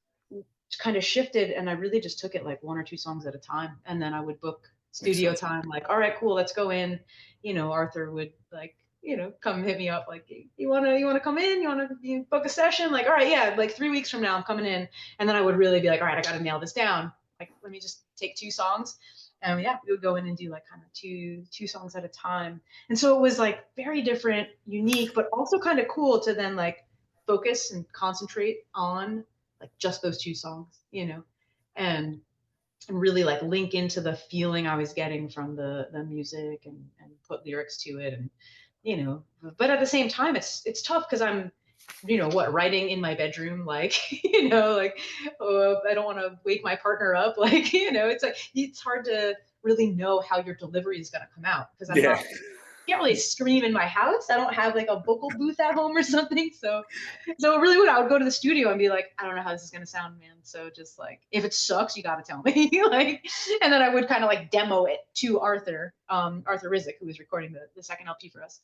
kind of shifted, and I really just took it like one or two songs at a time, and then I would book Makes studio sense. time, like, all right, cool, let's go in. Arthur would like, come hit me up, like, you want to come in, you want to book a session, like, all right, yeah, like 3 weeks from now I'm coming in. And then I would really be like, all right, I got to nail this down, like, let me just take two songs. And yeah, we would go in and do like kind of two songs at a time. And so it was like very different, unique, but also kind of cool to then like focus and concentrate on like just those two songs, and really like link into the feeling I was getting from the music, and put lyrics to it. And but at the same time it's tough because I'm writing in my bedroom, like like, oh, I don't want to wake my partner up, like, it's like it's hard to really know how your delivery is going to come out, because I'm Yeah. not can't really scream in my house. I don't have like a vocal booth at home or something. So really, what I would go to the studio and be like, I don't know how this is gonna sound, man. So just like, if it sucks, you gotta tell me. Like, and then I would kind of like demo it to Arthur, Arthur Rizek, who was recording the second LP for us.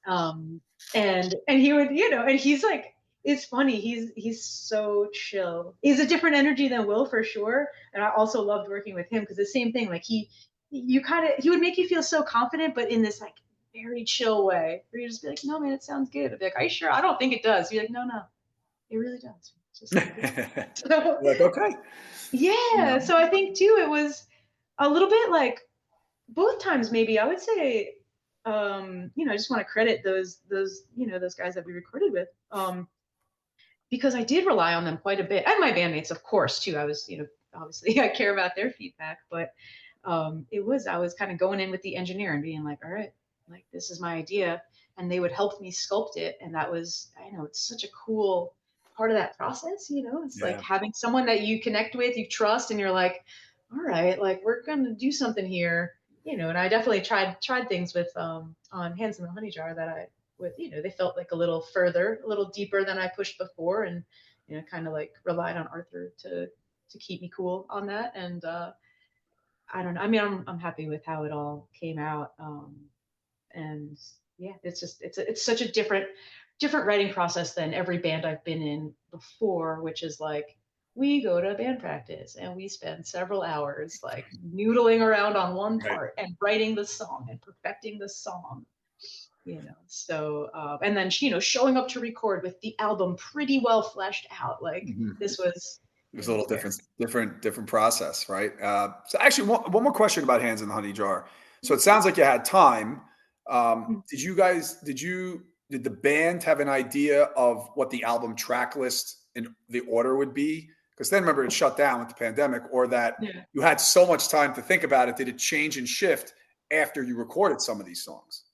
Um, and he would, and he's like, it's funny. He's so chill. He's a different energy than Will, for sure. And I also loved working with him because the same thing. Like he would make you feel so confident, but in this like very chill way, where you just be like, no, man, it sounds good. I'd be like, are you sure? I don't think it does. Be like, no, no, it really does. It's just like this. So Like, okay. You yeah, know? so I think too it was a little bit like both times, maybe I would say, I just want to credit those guys that we recorded with, because I did rely on them quite a bit, and my bandmates, of course, too. I was, obviously I care about their feedback, but I was kind of going in with the engineer and being like, all right, like, this is my idea, and they would help me sculpt it. And that was, I know, it's such a cool part of that process. It's like Yeah. having someone that you connect with, you trust, and you're like, all right, like, we're gonna do something here. And I definitely tried things with on Hands in the Honey Jar that I with, they felt like a little further, a little deeper than I pushed before, and kind of like relied on Arthur to keep me cool on that. And I don't know. I mean, I'm happy with how it all came out. And yeah, it's just it's such a different writing process than every band I've been in before, which is like, we go to band practice and we spend several hours like noodling around on one Right. part and writing the song and perfecting the song. So and then showing up to record with the album pretty well fleshed out. Like, Mhm. this was It was a little very. different process, right? So actually, one more question about Hands in the Honey Jar. So it sounds like you had time. Did you guys? Did the band have an idea of what the album track list and the order would be? Because then remember it shut down with the pandemic, or that Yeah. you had so much time to think about it. Did it change and shift after you recorded some of these songs?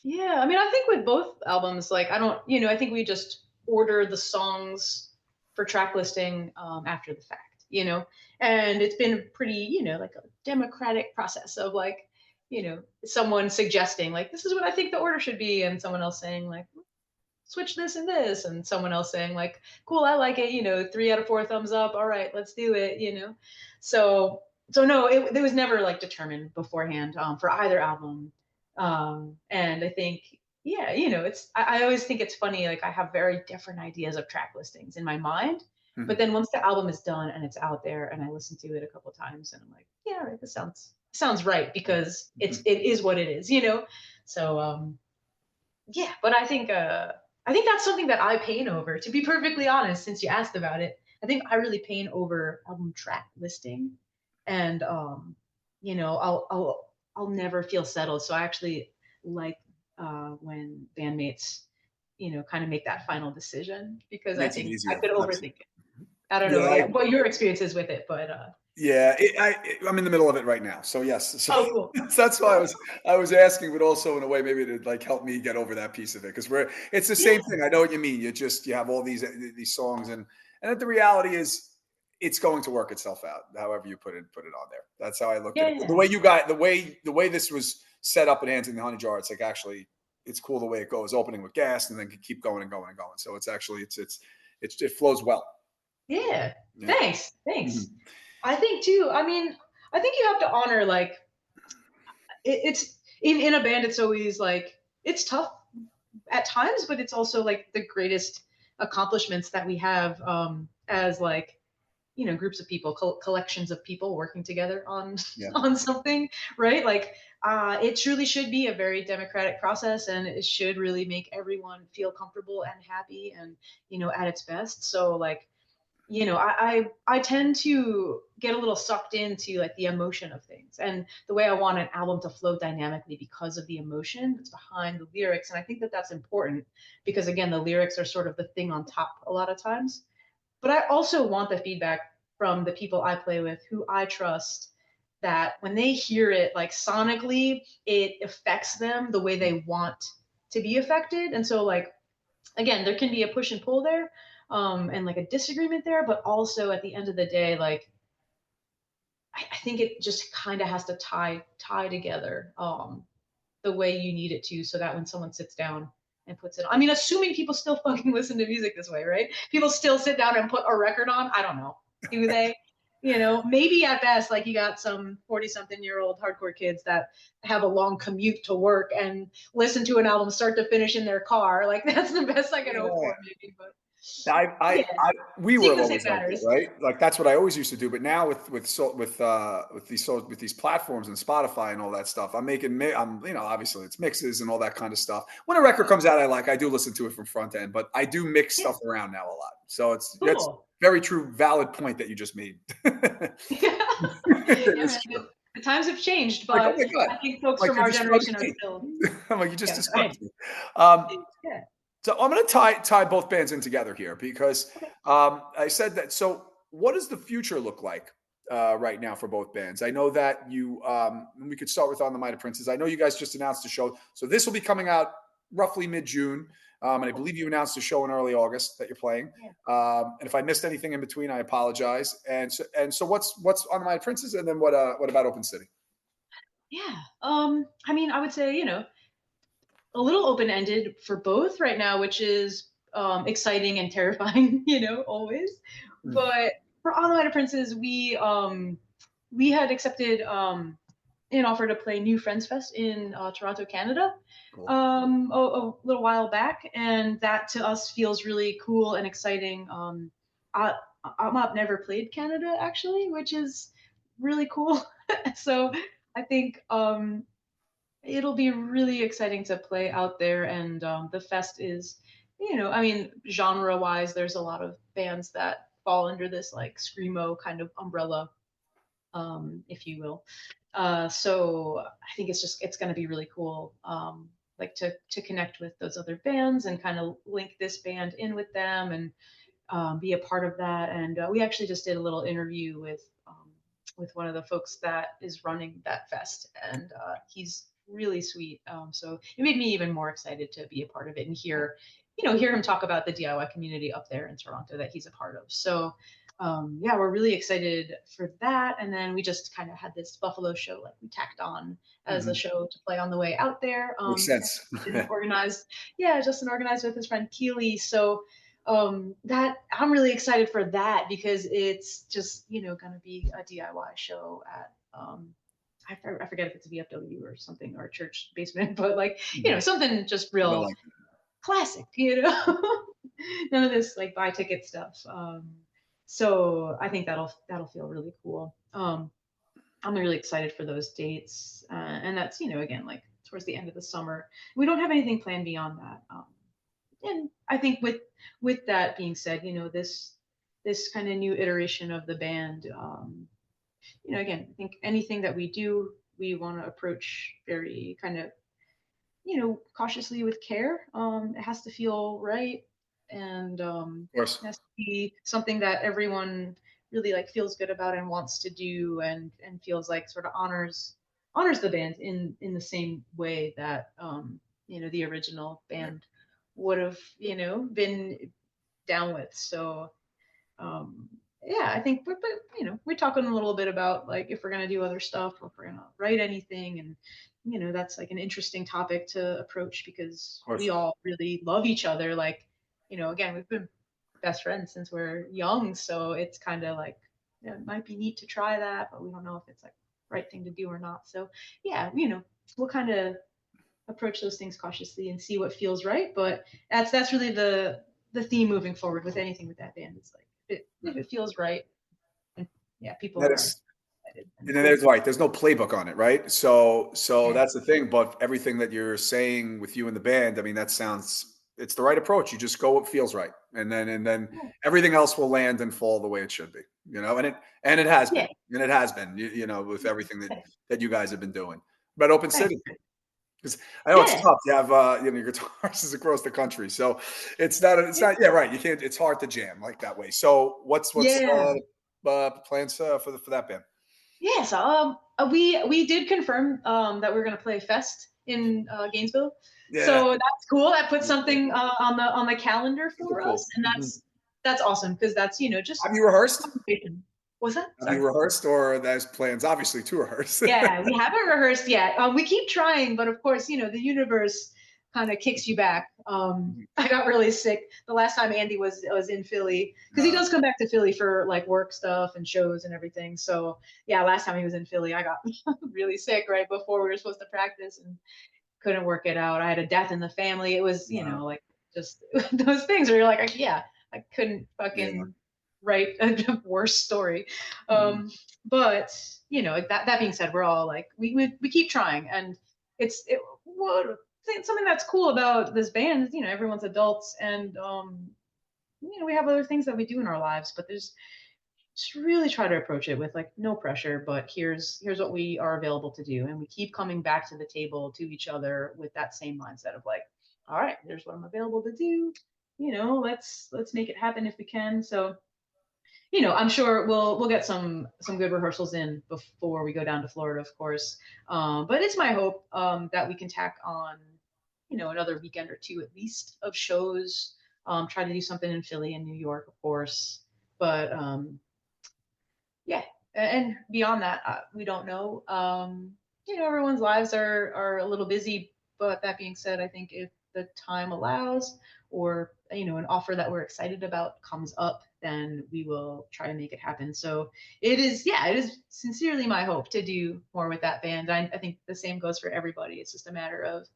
Yeah, I mean, I think with both albums, like, I don't, I think we just order the songs for track listing after the fact, and it's been pretty, like a democratic process of like, someone suggesting like, this is what I think the order should be, and someone else saying like, switch this and this, and someone else saying like, cool, I like it, 3 out of 4 thumbs up, all right, let's do it. So no, it was never like determined beforehand for either album. And I think, yeah, it's, I always think it's funny, like, I have very different ideas of track listings in my mind, but Mhm. then once the album is done and it's out there and I listen to it a couple times, and I'm like, yeah, all right, this sounds right, because Mhm. it is what it is. So yeah, but I think that's something that I pain over, to be perfectly honest, since you asked about it. I think I really pain over album track listing. And I'll never feel settled. So I actually like when bandmates, kind of make that final decision, because I Makes it think I easier. could overthink it. I don't know, Yeah, yeah, what your experience is with it, but yeah, I'm in the middle of it right now. So yes, so oh, cool. that's why Cool. I was asking, but also in a way maybe to like help me get over that piece of it, because it's the same Yeah, thing. I know what you mean. You have all these songs, and the reality is it's going to work itself out. However you put it on there. That's how I looked at it. The yeah. way you got the way this was set up in Hands in the Honey Jar, it's like actually it's cool the way it goes, opening with gas and then can keep going and going and going. So it's actually it flows well. Yeah. Yeah. Thanks. Mhm. Thanks. I think too. I mean, I think you have to honor like it's in a band. It's always like it's tough at times, but it's also like the greatest accomplishments that we have as like groups of people, collections of people working together on Yeah. on something, right? Like it truly should be a very democratic process, and it should really make everyone feel comfortable and happy and at its best. So like I tend to get a little sucked into like the emotion of things and the way I want an album to flow dynamically because of the emotion that's behind the lyrics. And I think that that's important because, again, the lyrics are sort of the thing on top a lot of times. But I also want the feedback from the people I play with, who I trust, that when they hear it, like sonically, it affects them the way they want to be affected. And so, like, again, there can be a push and pull there, and like a disagreement there, but also at the end of the day, like, I think it just kind of has to tie together the way you need it to, so that when someone sits down and puts it on, I mean, assuming people still fucking listen to music this way, right? People still sit down and put a record on. I don't know. Do they? Maybe at best, like, you got some 40-something-year-old hardcore kids that have a long commute to work and listen to an album start to finish in their car. Like, that's the best I can hope Yeah. for, maybe. But yeah, We were sequencing always like that, matters. right? Like that's what I always used to do. But now with these platforms and Spotify and all that stuff, I'm obviously it's mixes and all that kind of stuff. When a record comes out, I do listen to it from front end, but I do mix Yeah, stuff around now a lot. So that's cool. very true, valid point that you just made. Yeah, That man. is true. The times have changed, Like, oh but my god, I think folks like from you our described generation are me. still, I'm like you just yeah, go ahead. described me. Um, Yeah. So I'm going to tie both bands in together here because Okay. I said that. So what does the future look like right now for both bands? I know that you, we could start with On the Might of Princes. I know you guys just announced the show. So this will be coming out roughly mid June. And I Oh, believe you announced a show in early August that you're playing. yeah. And if I missed anything in between, I apologize. And so what's On the Might of Princes, and then what about Open City? Yeah. I mean, I would say, a little open ended for both right now, which is exciting and terrifying, always. Mm, But for On the Might of Princes, we had accepted an offer to play New Friends Fest in Toronto, Canada, cool. a little while back, and that to us feels really cool and exciting. I, I've never played Canada actually, which is really cool. So I think it'll be really exciting to play out there, and the fest is, I mean, genre wise, there's a lot of bands that fall under this like screamo kind of umbrella, if you will. So I think it's going to be really cool, like to connect with those other bands and kind of link this band in with them and be a part of that. And we actually just did a little interview with one of the folks that is running that fest, and he's really sweet. So it made me even more excited to be a part of it and hear him talk about the DIY community up there in Toronto that he's a part of. So yeah, we're really excited for that. And then we just kind of had this Buffalo show, like we tacked on as a Mhm. show to play on the way out there. Makes sense. Organized, yeah, Justin organized with his friend Keely. So that I'm really excited for that because it's just going to be a DIY show at I forget if it's a VFW or something or a church basement, but like Mhm. something just I real like classic, none of this like buy ticket stuff. So I think that'll feel really cool. I'm really excited for those dates, and that's again like towards the end of the summer. We don't have anything planned beyond that. And I think with that being said, this kind of new iteration of the band, again, I think anything that we do, we want to approach very kind of cautiously with care. It has to feel right, and Of course. it has to be something that everyone really like feels good about and wants to do, and feels like sort of honors the band in the same way that the original band would have been down with. So um, yeah, I think, but we're talking a little bit about like if we're gonna do other stuff or if we're gonna write anything, and that's like an interesting topic to approach because Of we course. all really love each other. Like, again, we've been best friends since we're young, so it's kind of like it might be neat to try that, but we don't know if it's like right thing to do or not. So yeah, we'll kind of approach those things cautiously and see what feels right. But that's really the theme moving forward with anything with that band. It's like if it feels right, and yeah, people That are is, excited and and then cool. there's right. There's no playbook on it, right? So Yeah, that's the thing. But everything that you're saying with you and the band, I mean, that sounds it's the right approach. You just go what feels right, and then yeah, everything else will land and fall the way it should be, and it has yeah. been, with everything that you guys have been doing. But Open Thanks. City, because I know it's Yeah, tough. You have your guitarists across the country, so it's yeah, not yeah right. You can't. It's hard to jam like that way. So what's yeah. plans for that band? Yes. We did confirm that we are gonna play Fest in Gainesville, Yeah, so that's cool. That puts super cool. something on the calendar Super for cool. us, and Mhm. that's awesome because that's Have just you rehearsed? conversation. What's that? Have you Sorry. rehearsed, or there's plans obviously to rehearse? Yeah, we haven't rehearsed yet. We keep trying, but of course, the universe kind of kicks you back. I got really sick the last time Andy was in Philly because he Uh, does come back to Philly for like work stuff and shows and everything. So yeah, last time he was in Philly, I got really sick right before we were supposed to practice and couldn't work it out. I had a death in the family. It was, uh, like just those things where you're like, yeah, I couldn't yeah. fucking write a worse story. Mhm. Um, but that being said, we're all like, we keep trying, and what something that's cool about this band is, everyone's adults, and we have other things that we do in our lives, but there's just really try to approach it with like no pressure, but here's what we are available to do, and we keep coming back to the table to each other with that same mindset of like, all right, here's what I'm available to do, let's make it happen if we can. So I'm sure we'll get some good rehearsals in before we go down to Florida, of course. But it's my hope that we can tack on, another weekend or two at least of shows. Try to do something in Philly and New York, of course. But yeah, and beyond that, we don't know. Everyone's lives are a little busy, but that being said, I think if the time allows, or an offer that we're excited about comes up, then we will try to make it happen. So it is sincerely my hope to do more with that band. I think the same goes for everybody. It's just a matter of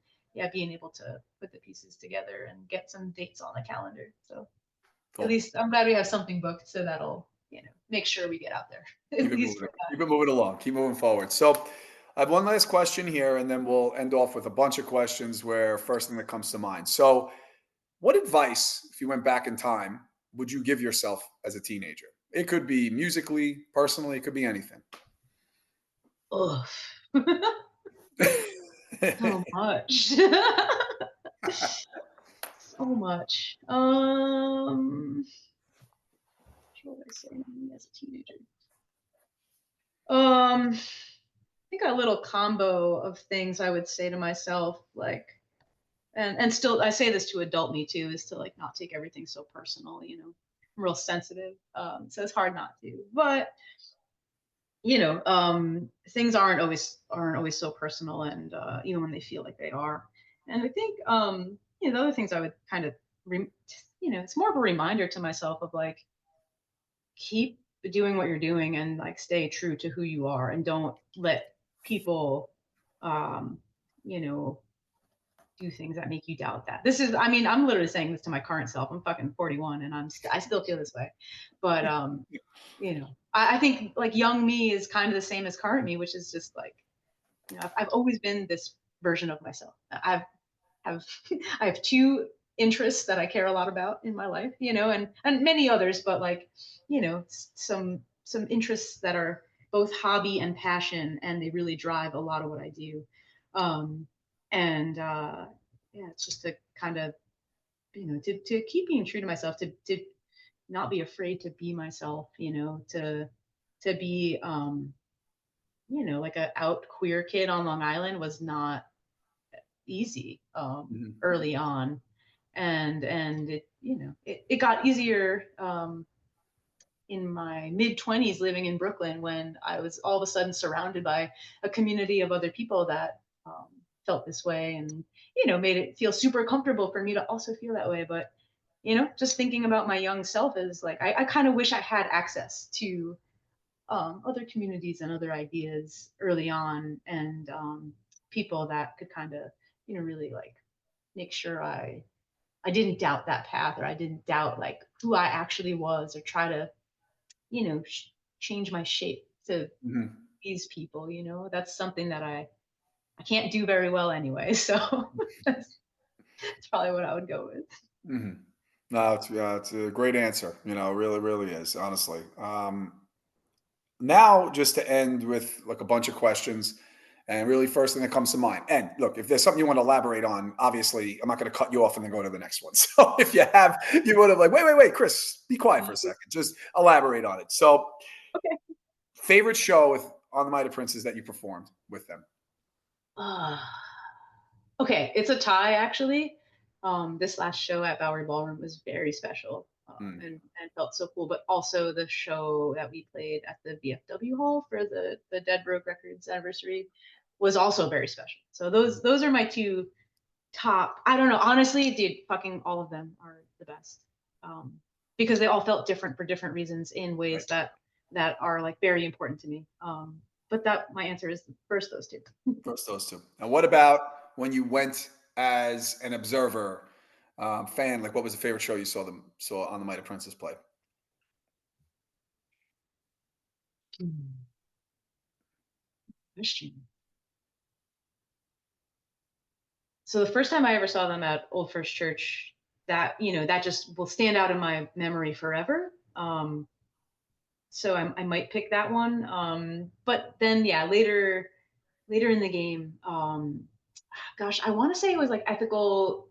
being able to put the pieces together and get some dates on the calendar. So at Cool. least I'm glad we have something booked, so that'll make sure we get out there Keep at it least moving. for that. Keep it moving along. Keep moving forward. So, I have one last question here, and then we'll end off with a bunch of questions. Where first thing that comes to mind. So, what advice, if you went back in time, would you give yourself as a teenager? It could be musically, personally. It could be anything. Ugh. So much. So much. What would I say as a teenager? I think a little combo of things I would say to myself, like, and still I say this to adult me too, is to like not take everything so personal. I'm real sensitive, so it's hard not to. But things aren't always so personal, and even when they feel like they are. And I think the other things I would kind of it's more of a reminder to myself of like, keep doing what you're doing and like stay true to who you are, and don't let people um you know do things that make you doubt that. I'm literally saying this to my current self. I'm fucking 41 and I still feel this way. But I think like young me is kind of the same as current me, which is just like, I've always been this version of myself. Have I have two interests that I care a lot about in my life, and many others, but like, some interests that are both hobby and passion, and they really drive a lot of what I do. Um, and yeah, it's just to kind of, to keep being true to myself, to not be afraid to be myself, to be, like a out queer kid on Long Island was not easy Mhm. early on, and it got easier in my mid 20s living in Brooklyn, when I was all of a sudden surrounded by a community of other people that felt this way, and made it feel super comfortable for me to also feel that way. But just thinking about my young self is like, I kind of wish I had access to other communities and other ideas early on, and people that could kind of really like make sure I didn't doubt that path, or I didn't doubt like who I actually was, or try to you know sh- change my shape to Mhm. these people. That's something that I can't do very well anyway. So that's probably what I would go with. Mhm. No, it's a great answer. It really, really is. Honestly. Now, just to end with like a bunch of questions, and really first thing that comes to mind. And look, if there's something you want to elaborate on, obviously I'm not going to cut you off and then go to the next one. So if you want to like, wait, Chris, be quiet for a second. Just elaborate on it. So, Okay. favorite show with on the Mighty Princes that you performed with them. uh, okay, it's a tie actually. This last show at Bowery Ballroom was very special, Mm, and felt so cool. But also the show that we played at the VFW Hall for the Dead Broke Records anniversary was also very special. So those are my two top. I don't know, honestly, dude. Fucking all of them are the best, um, because they all felt different for different reasons in ways right. that are like very important to me. But that my answer is first those two. First those two. And what about when you went as an observer fan? Like, what was the favorite show you saw on the Mighty Princes play? Question. So the first time I ever saw them at Old First Church, that just will stand out in my memory forever. So I might pick that one. But then yeah, later in the game, gosh, I want to say it was like ethical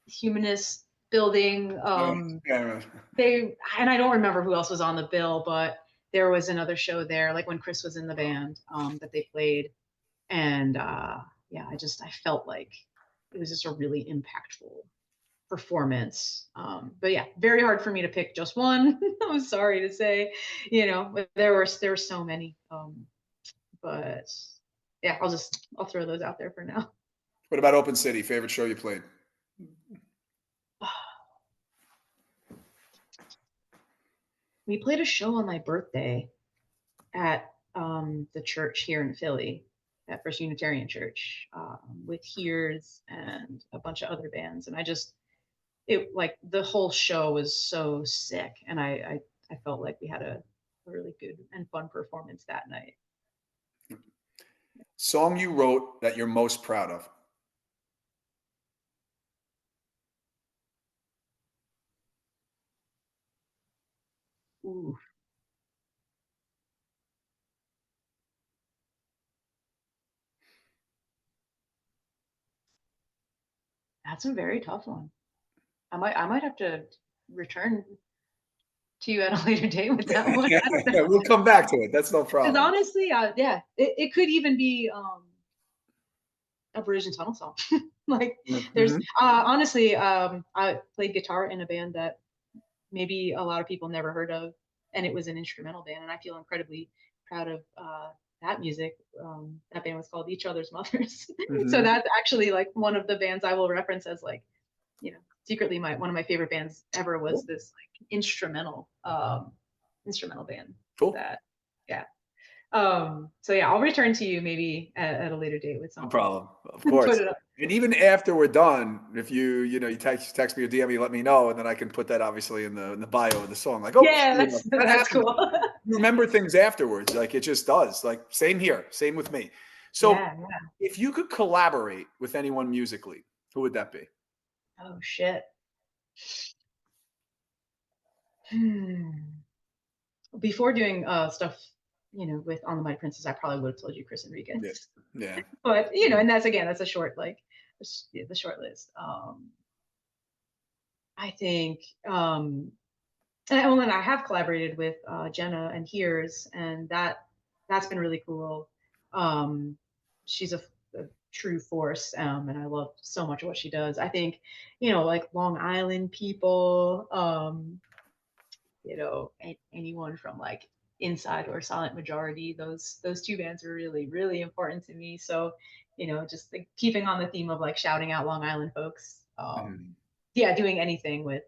humanist. building. Yeah. They and I don't remember who else was on the bill, but there was another show there, like when Chris was in the band, that they played, and yeah, I felt like it was just a really impactful performance. But yeah, very hard for me to pick just one. I'm sorry to say, but there were so many. But yeah, I'll throw those out there for now. What about Open City? Favorite show you played? We played a show on my birthday at the church here in Philly, at First Unitarian Church, with Hears and a bunch of other bands, and it like the whole show was so sick, and I felt like we had a really good and fun performance that night. Song you wrote that you're most proud of? Ooh, that's a very tough one. I might have to return to you at a later date with that one. I don't know. We'll come back to it. That's no Because problem. honestly, yeah, it could even be a Bridge and Tunnel song. Like there's Mhm. honestly, I played guitar in a band that maybe a lot of people never heard of, and it was an instrumental band, and I feel incredibly proud of that music. That band was called Each Other's Mothers. So Mhm. that's actually like one of the bands I will reference as like, secretly my one of my favorite bands ever was Cool. this like instrumental band Cool. that, yeah. So yeah, I'll return to you maybe at a later date with No something. problem. Of Put course. it up. And even after we're done, if you text me or DM me, let me know, and then I can put that obviously in the bio of the song. Like, oh, Yeah, that that's happened. cool. You remember things afterwards. Like it just does. Like same here. Same with me. So Yeah, yeah. if you could collaborate with anyone musically, who would that be? Oh shit. Hmm. Before doing stuff, with On the Mighty Princess, I probably would have told you Chris Yeah. Enriquez. Yeah. But and that's a short like the short list. I think and I have collaborated with Jenna and Hears, and that's been really cool. Um, she's a true force, and I love so much of what she does. I think, like Long Island people, anyone from like Inside or Silent Majority, those two bands are really, really important to me. So, just like keeping on the theme of like shouting out Long Island folks. Mhm. Yeah, doing anything with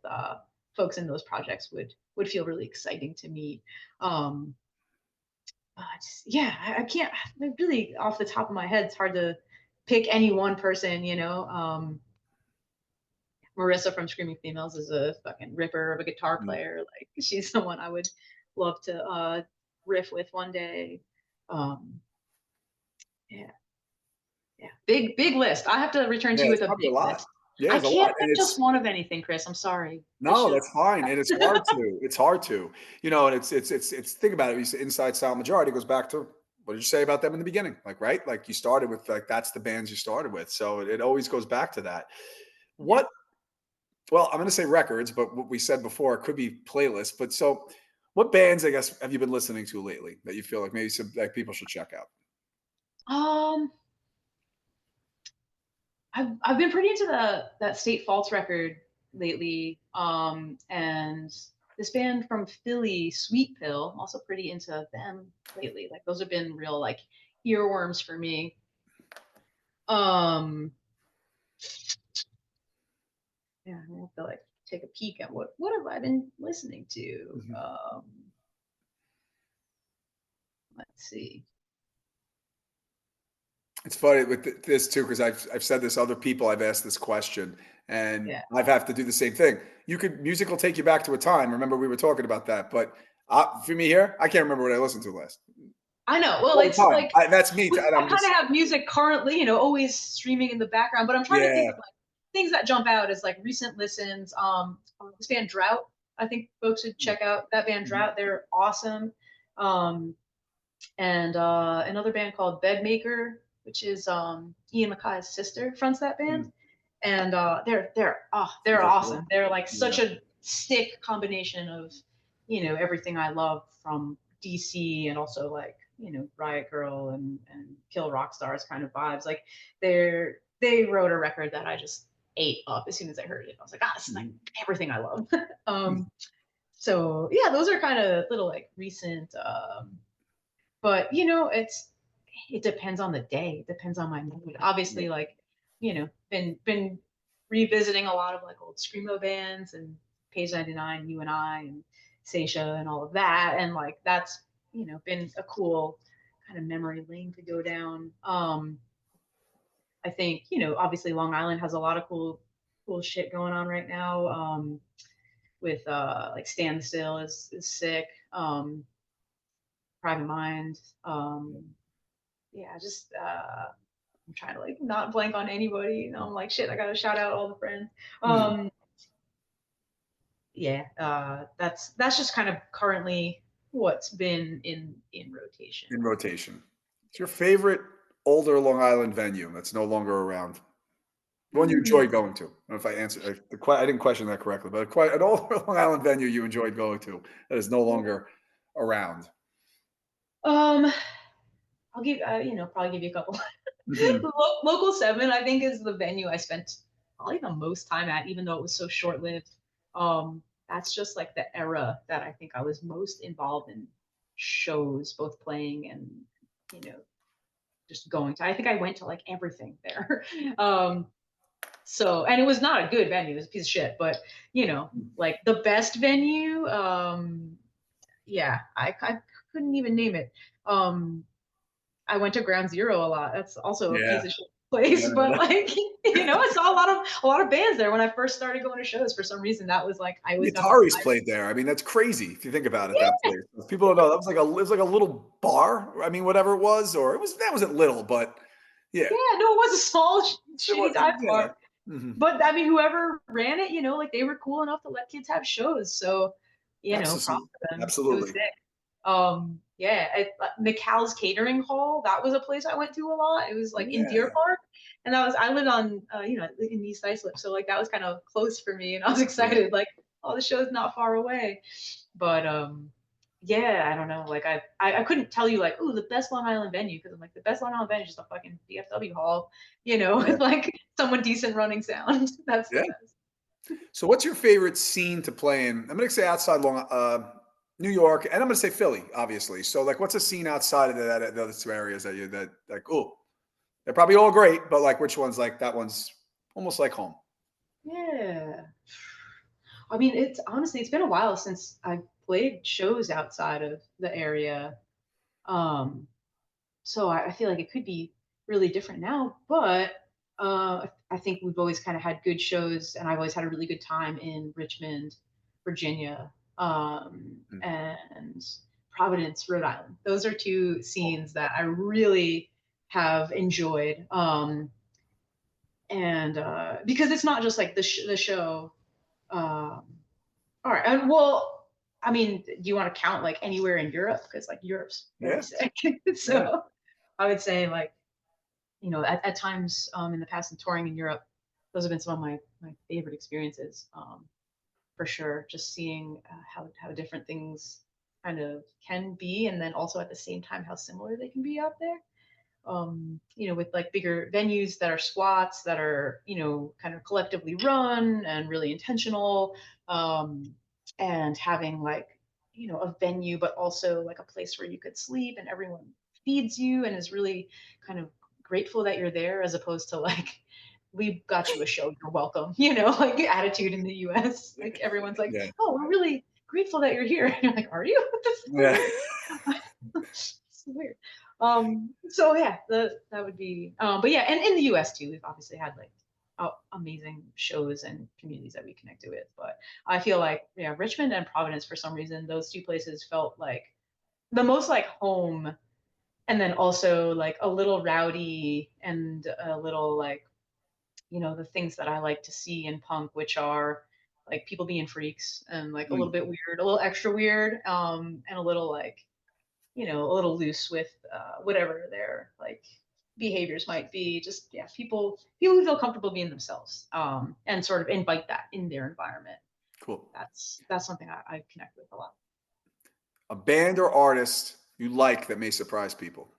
folks in those projects would feel really exciting to me. Um, yeah, I can't like, really off the top of my head. It's hard to pick any one person. Marissa from Screaming Females is a fucking ripper of a guitar Mhm. player. Like she's someone I would love to riff with one day. Um, yeah, yeah, big list. I have to return Yeah, to you it's with a probably a big lot. list. Yeah, I it's a lot, can't and pick just it's one of anything, Chris. I'm sorry. I no, should that's fine, and it's have. hard to. It's hard to. And it's think about it. You say Inside Sound Majority goes back to what did you say about them in the beginning? Like, right? Like you started with like that's the bands you started with. So it always goes back to that. Yeah. What well, I'm gonna say records, but what we said before it could be playlists. But so what bands, I guess, have you been listening to lately that you feel like maybe some like people should check out? Um, I've been pretty into that State Faults record lately. And this band from Philly, Sweet Pill, I'm also pretty into them lately. Like those have been real like earworms for me. Um, yeah, I have to like take a peek at what have I been listening to. Mhm. Let's see. It's funny with this too because I've said this other people I've asked this question and Yeah, I've have to do the same thing. Music will take you back to a time. Remember we were talking about that, but for me here, I can't remember what I listened to last I know. Well, all the it's time. like That's me, and I I'm kind of just have music currently, always streaming in the background, but I'm trying to think yeah. of like things that jump out as like recent listens. This band Drought, I think folks should check out that band Mhm. Drought. They're awesome. Um, and another band called Bedmaker, which is Ian Mackay's sister, fronts that band. Mhm. and they're Very cool. awesome. They're like Yeah. such a sick combination of everything I love from DC, and also like Riot Girl and Kill Rock Stars kind of vibes. Like they wrote a record that I just ate up as soon as I heard it. I was like, this is like Mhm. everything I love. So yeah, those are kind of little like recent, but it depends on the day. It depends on my mood. Yeah. Obviously, like been revisiting a lot of like old screamo bands and Page 99, You and I, and Seisha and all of that, and like that's been a cool kind of memory lane to go down. I think obviously Long Island has a lot of cool shit going on right now. With like Standstill is sick. Private Mind. Yeah, just I'm trying to like not blank on anybody. I'm like shit. I gotta shout out all the friends. Mhm. Um, yeah, that's just kind of currently what's been in rotation. In rotation. It's your favorite older Long Island venue that's no longer around. The one you Hmm. enjoyed going to. I don't know if I answered I didn't question that correctly, but quite an older Long Island venue you enjoyed going to that is no longer around. Um, I'll give probably give you a couple. Mhm. Local Seven, I think, is the venue I spent probably the most time at, even though it was so short lived. That's just like the era that I think I was most involved in shows, both playing and you know just going to. I think I went to like everything there. um, so, and it was not a good venue; it was a piece of shit. But like the best venue, yeah, I couldn't even name it. Um, I went to Ground Zero a lot. That's also a piece Yeah. of shit Yeah, place, but no, that like I saw a lot of bands there when I first started going to shows. For some reason, that was like I the always got the Ataris vibe. played there. I mean, that's crazy if you think about it, that place. People don't know, that was like a little bar, I mean, whatever it was, or it was that wasn't little, but yeah. Yeah, no, it was a small It shitty was dive yeah. bar. Mhm. But I mean, whoever ran it, like they were cool enough to let kids have shows. So, props Absolutely. to them. It was Absolutely. sick. Yeah, McCall's Catering Hall. That was a place I went to a lot. It was like in Deer Yeah. Park, and I lived on, in East Islip, so like that was kind of close for me, and I was Yeah. excited. Like, oh, the show's not far away. But yeah, I don't know. Like I couldn't tell you like, ooh, the best Long Island venue, because I'm like the best Long Island venue is just a fucking DFW hall, Yeah. with like someone decent running sound. That's the Yeah. best. So what's your favorite scene to play in? I'm gonna say outside New York, and I'm gonna say Philly, obviously. So like what's a scene outside of those two areas that like, oh, they're probably all great, but like which one's like that one's almost like home? Yeah. I mean, it's been a while since I've played shows outside of the area. Um, so I feel like it could be really different now, but I think we've always kind of had good shows, and I've always had a really good time in Richmond, Virginia, Mm. and Providence, Rhode Island. Those are two scenes that I really have enjoyed. And because it's not just like the show. Um, all right. And well, I mean, do you want to count like anywhere in Europe? Because like Europe's very Yeah. sick. Yeah. So I would say like, at times in the past and touring in Europe, those have been some of my favorite experiences, for sure. Just seeing how different things kind of can be, and then also at the same time how similar they can be out there. With like bigger venues that are squats that are, kind of collectively run and really intentional, and having like, a venue, but also like a place where you could sleep and everyone feeds you and is really kind of grateful that you're there, as opposed to like, we got you a show, you're welcome, like attitude in the US. Like everyone's like, Yeah. oh, we're really grateful that you're here. And you're like, are you? That's so Yeah. weird. It's weird. So yeah, that would be. But yeah, and in the U.S. too, we've obviously had like amazing shows and communities that we connected with. But I feel like Richmond and Providence, for some reason, those two places felt like the most like home, and then also like a little rowdy and a little like the things that I like to see in punk, which are like people being freaks and like a little Mm. bit weird, a little extra weird, and a little like a little loose with whatever their like behaviors might be. Just yeah, people who feel comfortable being themselves, and sort of invite that in their environment. Cool. That's something I connect with a lot. A band or artist you like that may surprise people.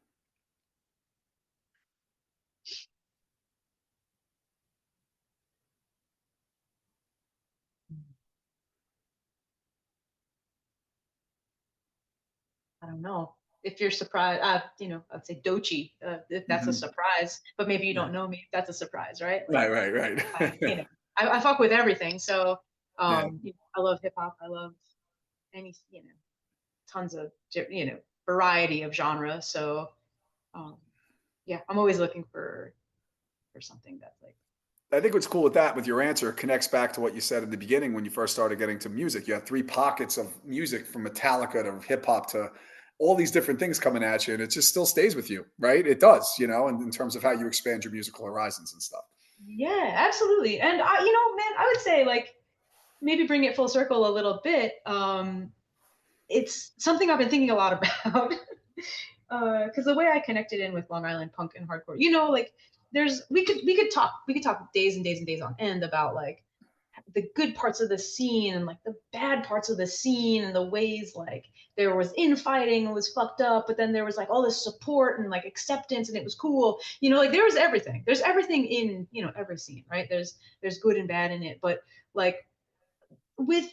I don't know. If you're surprised, I'd say Dochi, if that's a Mhm. surprise, but maybe you Yeah. don't know me, if that's a surprise, right? Like, Right, right, I, you right. know, I fuck with everything. So, Yeah. I love hip hop. I love any, tons of, variety of genre. So, um, yeah, I'm always looking for something that's like, I think what's cool with that, with your answer, connects back to what you said in the beginning when you first started getting to music. You had three pockets of music from Metallica to hip hop to all these different things coming at you, and it just still stays with you, right? It does, in terms of how you expand your musical horizons and stuff. yeah, absolutely. And man, I would say like maybe bring it full circle a little bit. It's something I've been thinking a lot about. Because the way I connected in with Long Island punk and hardcore, like we could talk days and days and days on end about like the good parts of the scene and like the bad parts of the scene and the ways like there was infighting and was fucked up, but then there was like all this support and like acceptance and it was cool. Like there was everything. There's everything in every scene, right? There's good and bad in it, but like with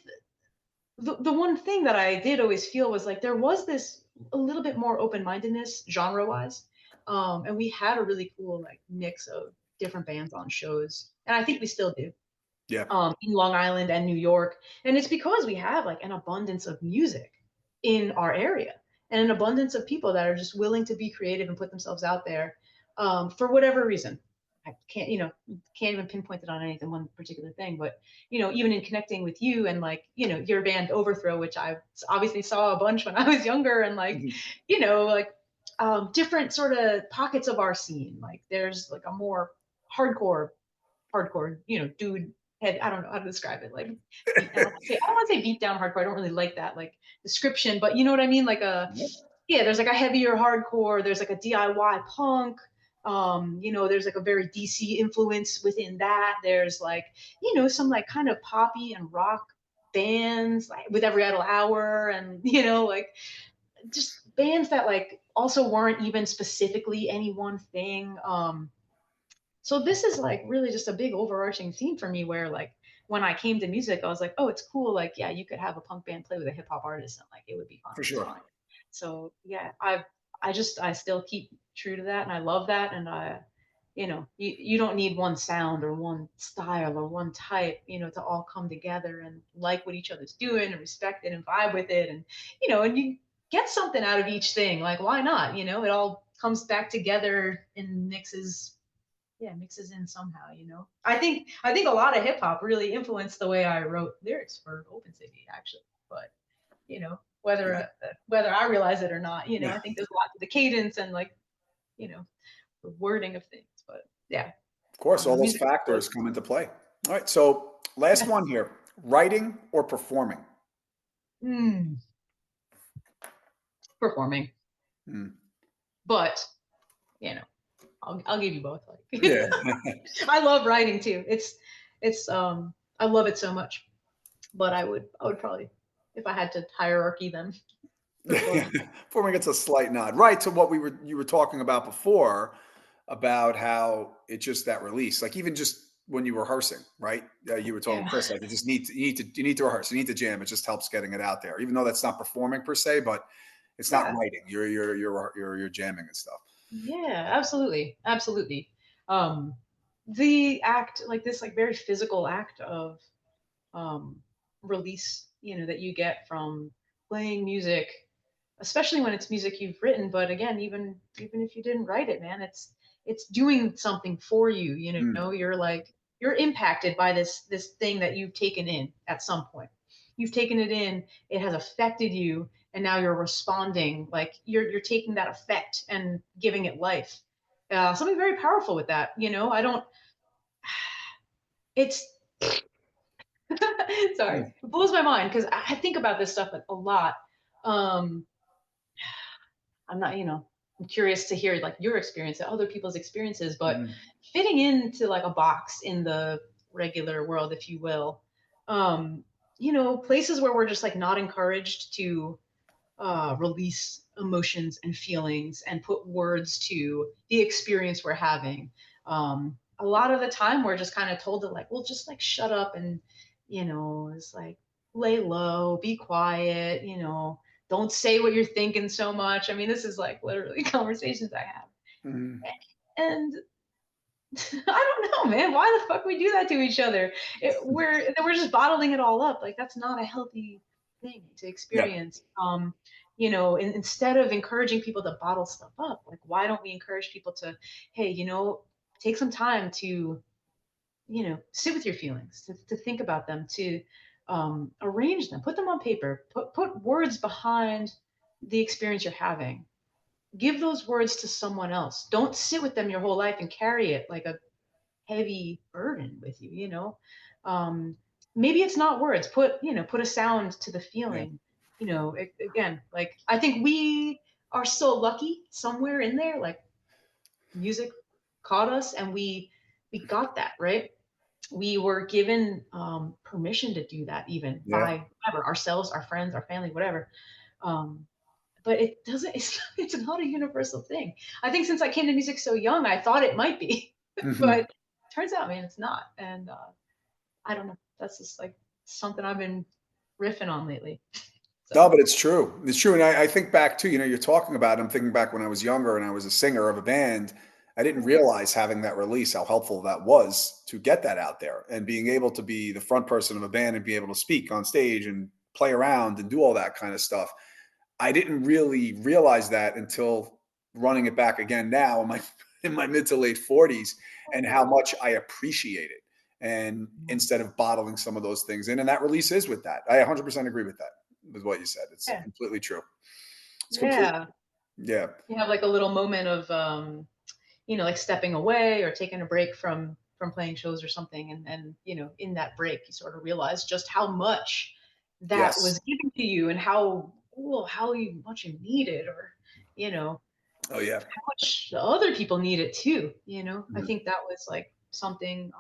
the one thing that I did always feel was like there was this a little bit more open mindedness genre wise, and we had a really cool like mix of different bands on shows, and I think we still do, Yeah, in Long Island and New York, and it's because we have like an abundance of music in our area and an abundance of people that are just willing to be creative and put themselves out there, for whatever reason. I can't even pinpoint it on anything one particular thing, but even in connecting with you and like your band Overthrow, which I obviously saw a bunch when I was younger, and like mhm. like different sort of pockets of our scene. Like there's like a more hardcore dude head. I don't know how to describe it. Like I don't want to say beat down hardcore. I don't really like that like description, but you know what I mean? Like yeah, there's like a heavier hardcore, there's like a DIY punk. There's like a very DC influence within that. There's like, some like kind of poppy and rock bands like with Every Idle Hour, and like just bands that like also weren't even specifically any one thing. So this is like really just a big overarching theme for me where like when I came to music, I was like, oh, it's cool. Like, yeah, you could have a punk band play with a hip hop artist and like it would be fun. For It's sure. fine. So yeah, I still keep true to that and I love that. And you don't need one sound or one style or one type, to all come together and like what each other's doing and respect it and vibe with it. And, and you get something out of each thing. Like, why not? It all comes back together and mixes in somehow. I think a lot of hip hop really influenced the way I wrote lyrics for Open City, actually. But whether I realize it or not, Yeah, I think there's a lot to the cadence and like you know the wording of things. But yeah, of course, all those music is factors close. come into play. All right, so last Yeah. one here: writing or performing. Mm, performing, Hmm. but you know, I'll give you both. Like, Yeah, I love writing too. It's I love it so much. But I would probably, if I had to hierarchy them, performing. performing gets a slight nod, right? To what you were talking about before, about how it's just that release, like even just when you were rehearsing, right? You were telling Yeah. Chris like you need to rehearse, you need to jam. It just helps getting it out there, even though that's not performing per se, but it's not Yeah. writing. You're jamming and stuff. Yeah, absolutely. Absolutely. Um, the act, like this, like very physical act of um, release, that you get from playing music, especially when it's music you've written. But again, even if you didn't write it, man, it's doing something for you. Mm, You're impacted by this thing that you've taken in at some point. You've taken it in, it has affected you, and now you're responding. Like you're taking that effect and giving it life. Something very powerful with that. I don't. It's sorry, mm. it blows my mind because I think about this stuff a lot. Um, I'm not, I'm curious to hear like your experience and other people's experiences, but Mhm. fitting into like a box in the regular world, if you will, um, places where we're just like not encouraged to release emotions and feelings and put words to the experience we're having. A lot of the time, we're just kind of told to like, well, just like shut up and, it's like lay low, be quiet, don't say what you're thinking so much. I mean, this is like literally conversations I have. Mhm. And I don't know, man. Why the fuck we do that to each other? We're just bottling it all up. Like that's not a healthy thing to Yeah. experience. Instead of encouraging people to bottle stuff up, like why don't we encourage people to, hey, take some time to, sit with your feelings, to think about them, to arrange them, put them on paper, put words behind the experience you're having. Give those words to someone else. Don't sit with them your whole life and carry it like a heavy burden with you. um Maybe it's not words. Put a sound to the Yeah. feeling. Again, like I think we are so lucky somewhere in there, like music caught us and we got that right. We were given permission to do that, even Yeah. by whatever, ourselves, our friends, our family, whatever. But it doesn't it's not a universal thing. I think since I came to music so young, I thought it might be. Mhm. But turns out, man, it's not. And I don't know. That's just like something I've been riffing on lately. No, So but it's true. It's true. And I think back too, you're talking about, I'm thinking back when I was younger and I was a singer of a band. I didn't realize having that release, how helpful that was to get that out there and being able to be the front person of a band and be able to speak on stage and play around and do all that kind of stuff. I didn't really realize that until running it back again now in my in my mid to late 40s, and how much I appreciate it. And instead of bottling some of those things in, and that release is with that. I 100% agree with that, with what you said. It's yeah, completely true. It's complete. yeah. Yeah. You have like a little moment of like stepping away or taking a break from playing shows or something, and in that break you sort of realize just how much that Yes. was given to you and how much you need it, or Oh yeah. how much other people need it too. I Mhm. think that was like something,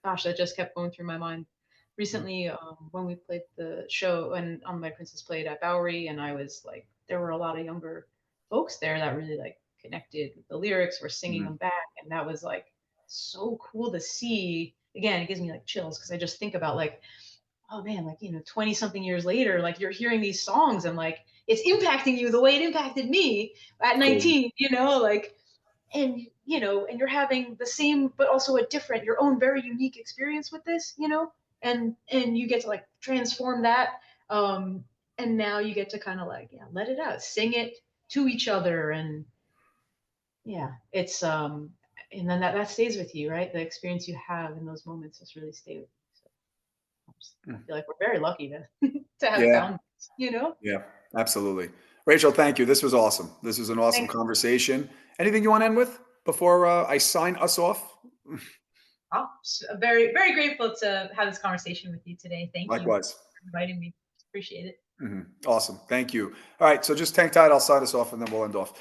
gosh, that just kept going through my mind Mhm. recently, when we played the show and My Princess played at Bowery, and I was like, there were a lot of younger folks there that really like connected with the lyrics, were singing Mhm. them back, and that was like so cool to see. Again, it gives me like chills because I just think about like, oh man, like 20 something years later, like you're hearing these songs and like it's impacting you the way it impacted me at Cool. 19, like, and you're having the same but also a different, your own very unique experience with this, and you get to like transform that, um and now you get to kind of like, yeah, let it out, sing it to each other, and yeah, it's and then that stays with you, right? The experience you have in those moments just really stay with you. So I Mm. feel like we're very lucky to to have Yeah. found this. Yeah. Absolutely. Rachel, thank you. This was awesome. This was an awesome Thanks. conversation. Anything you want to end with before I sign us off? I'm very, very grateful to have this conversation with you today. Thank you Likewise. for inviting me. Appreciate it. Awesome. Thank you. All right. So just hang tight. I'll sign us off and then we'll end off.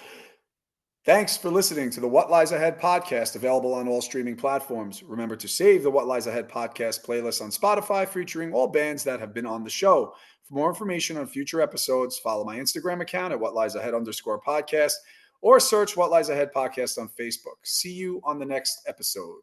Thanks for listening to the What Lies Ahead podcast, available on all streaming platforms. Remember to save the What Lies Ahead podcast playlist on Spotify, featuring all bands that have been on the show. For more information on future episodes, follow my Instagram account at What Lies Ahead _podcast or search What Lies Ahead podcast on Facebook. See you on the next episode.